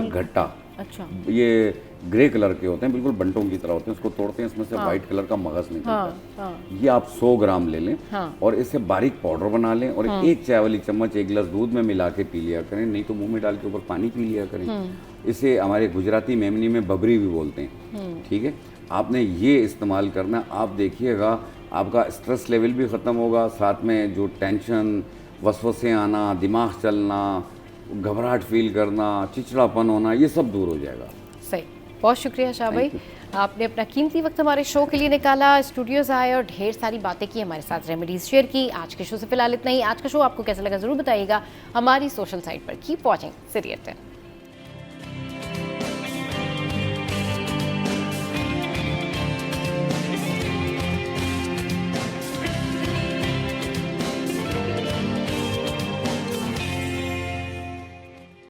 घट्टा। अच्छा। ये ग्रे कलर के होते हैं, बिल्कुल बंटों की तरह होते हैं, उसको तोड़ते हैं, इसमें से वाइट कलर का मगज़ निकलता है। ये आप 100 ग्राम ले लें और इसे बारीक पाउडर बना लें, और 1 चाय वाली चम्मच 1 गिलास दूध में मिला के पी लिया करें, नहीं तो मुंह में डाल के ऊपर पानी पी लिया करें। इसे हमारे गुजराती मेमनी में बबरी भी बोलते हैं। ठीक है, आपने ये इस्तेमाल करना। आप देखिएगा आपका स्ट्रेस लेवल भी ख़त्म होगा, साथ में जो टेंशन, वसवसे आना, दिमाग चलना, घबराहट फील करना, चिड़चिड़ापन होना, ये सब दूर हो जाएगा। सही। बहुत शुक्रिया शाह भाई, आपने अपना कीमती वक्त हमारे शो के लिए निकाला, स्टूडियोज़ आए और ढेर सारी बातें की, हमारे साथ रेमेडीज़ शेयर की। आज के शो से फिलहाल इतना ही। आज का शो आपको कैसा लगा ज़रूर बताइएगा हमारी सोशल साइट पर। Keep watching serial 10।